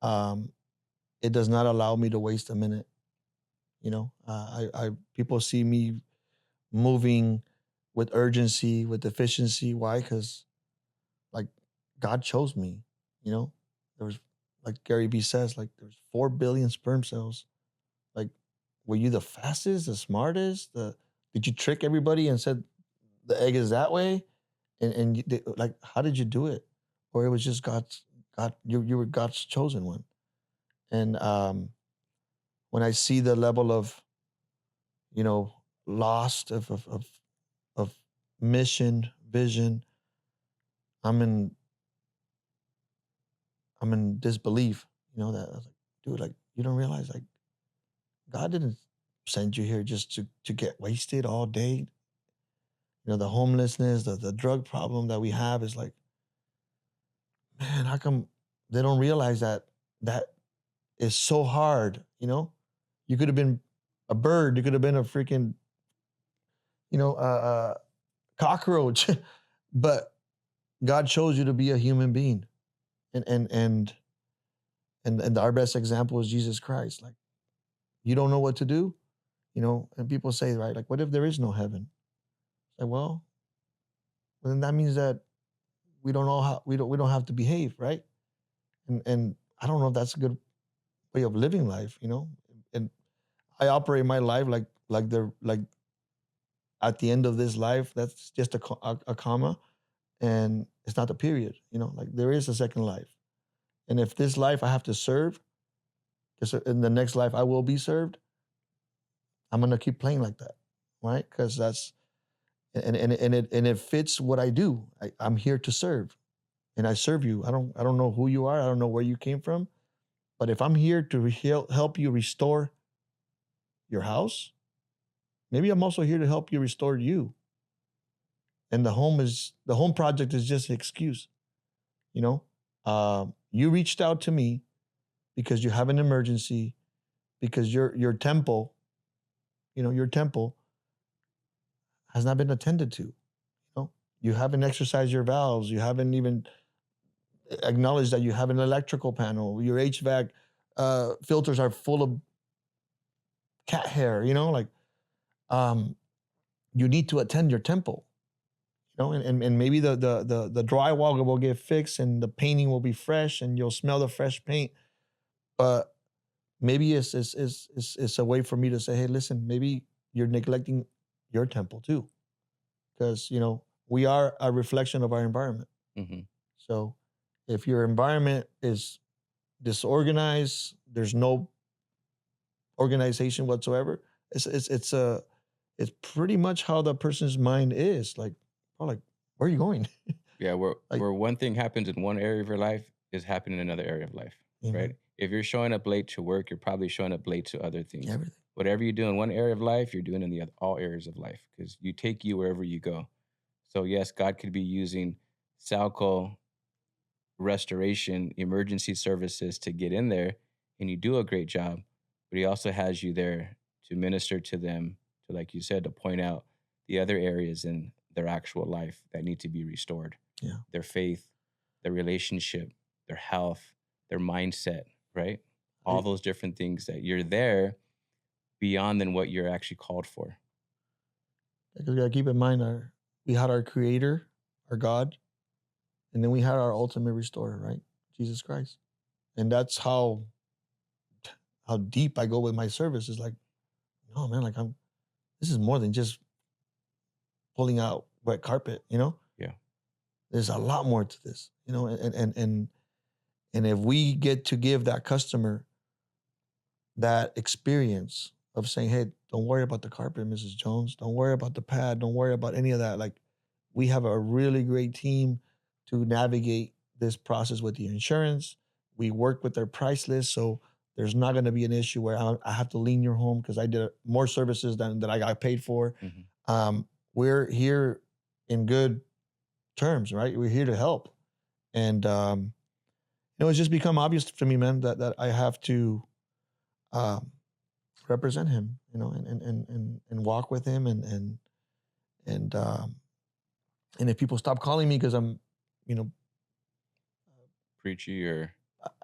Um, it does not allow me to waste a minute. I people see me moving with urgency, with efficiency. Why? Because like God chose me. You know, there was like Gary B says, like there's 4 billion sperm cells. Like, were you the fastest, the smartest? Did you trick everybody and said the egg is that way? And like, how did you do it? Or it was just God. You were God's chosen one. And when I see the level of you know lost of mission, vision, I'm in I'm in disbelief. That I was like, dude, like you don't realize like God didn't send you here just to get wasted all day. The homelessness, the drug problem that we have is like, man, how come they don't realize that is so hard? You could have been a bird, you could have been a freaking, cockroach, but God chose you to be a human being, and our best example is Jesus Christ. Like, you don't know what to do, and people say, right, like, what if there is no heaven? Like, well, then that means that we don't know how we don't have to behave, right? And I don't know if that's a good way of living life, And I operate my life like at the end of this life, that's just a comma, and it's not a period. Like there is a second life, and if this life I have to serve, because in the next life I will be served, I'm gonna keep playing like that, right? Because that's and it fits what I do. I'm here to serve. and I serve you. I don't know who you are. I don't know where you came from. But if I'm here to help you restore your house, maybe I'm also here to help you restore you. And the home project is just an excuse. You know, you reached out to me because you have an emergency, because your temple, your temple has not been attended to. You haven't exercised your valves. You haven't even acknowledged that you have an electrical panel. Your HVAC filters are full of cat hair. Um, you need to attend your temple. And maybe the drywall will get fixed and the painting will be fresh and you'll smell the fresh paint. But maybe it's a way for me to say, hey, listen, maybe you're neglecting your temple too, because we are a reflection of our environment. Mm-hmm. So if your environment is disorganized, there's no organization whatsoever. It's pretty much how the person's mind is. Like, where are you going? Yeah, where Like- where one thing happens in one area of your life is happening in another area of life, Amen. right? If you're showing up late to work, you're probably showing up late to other things. Everything. Whatever you do in one area of life, you're doing in all areas of life because you take you wherever you go. So yes, God could be using Celco Restoration emergency services to get in there, and you do a great job. But He also has you there to minister to them, to, like you said, to point out the other areas in their actual life that need to be restored. Yeah. Their faith, their relationship, their health, their mindset, right? All Right. those different things that you're there beyond than what you're actually called for. Because we gotta keep in mind we had our Creator, our God, and then we had our ultimate restorer, right? Jesus Christ. And that's how deep I go with my service. Is like, no man, like this is more than just pulling out wet carpet, Yeah. There's a lot more to this, and if we get to give that customer that experience of saying, hey, don't worry about the carpet, Mrs. Jones. Don't worry about the pad. Don't worry about any of that. Like, we have a really great team to navigate this process with the insurance. We work with their price list, so there's not going to be an issue where I have to lean your home because I did more services than I got paid for. Mm-hmm. We're here in good terms, right? We're here to help. And, it's just become obvious to me, man, that I have to represent him, and walk with him. And if people stop calling me because I'm, Preachy or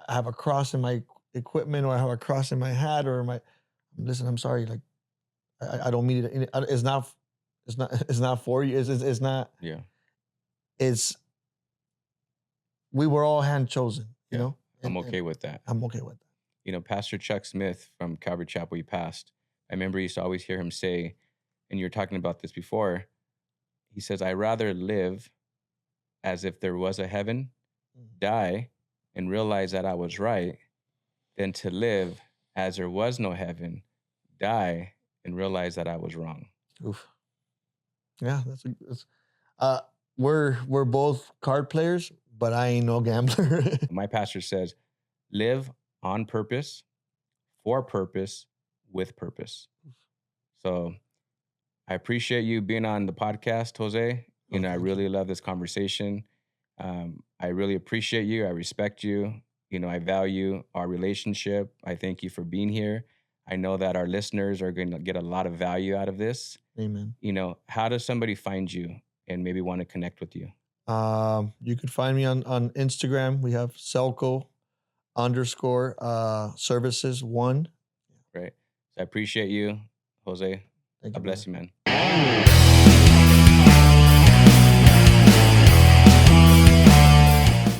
I have a cross in my equipment or I have a cross in my hat listen, I'm sorry. Like, I don't mean it. It's not for you. It's not. Yeah. We were all hand chosen, Yeah. I'm okay with that. I'm okay with that. Pastor Chuck Smith from Calvary Chapel, he passed. I remember I used to always hear him say, and you were talking about this before, he says, I rather live as if there was a heaven, die, and realize that I was right, than to live as there was no heaven, die, and realize that I was wrong. Oof. Yeah, we're both card players, but I ain't no gambler. My pastor says, live on purpose, for purpose, with purpose. So I appreciate you being on the podcast, Jose. I really love this conversation. I really appreciate you. I respect you. I value our relationship. I thank you for being here. I know that our listeners are going to get a lot of value out of this. Amen. How does somebody find you and maybe want to connect with you? You could find me on Instagram. We have Celco _services 1. Right. So I appreciate you, Jose. Thank you, God bless brother. you, man.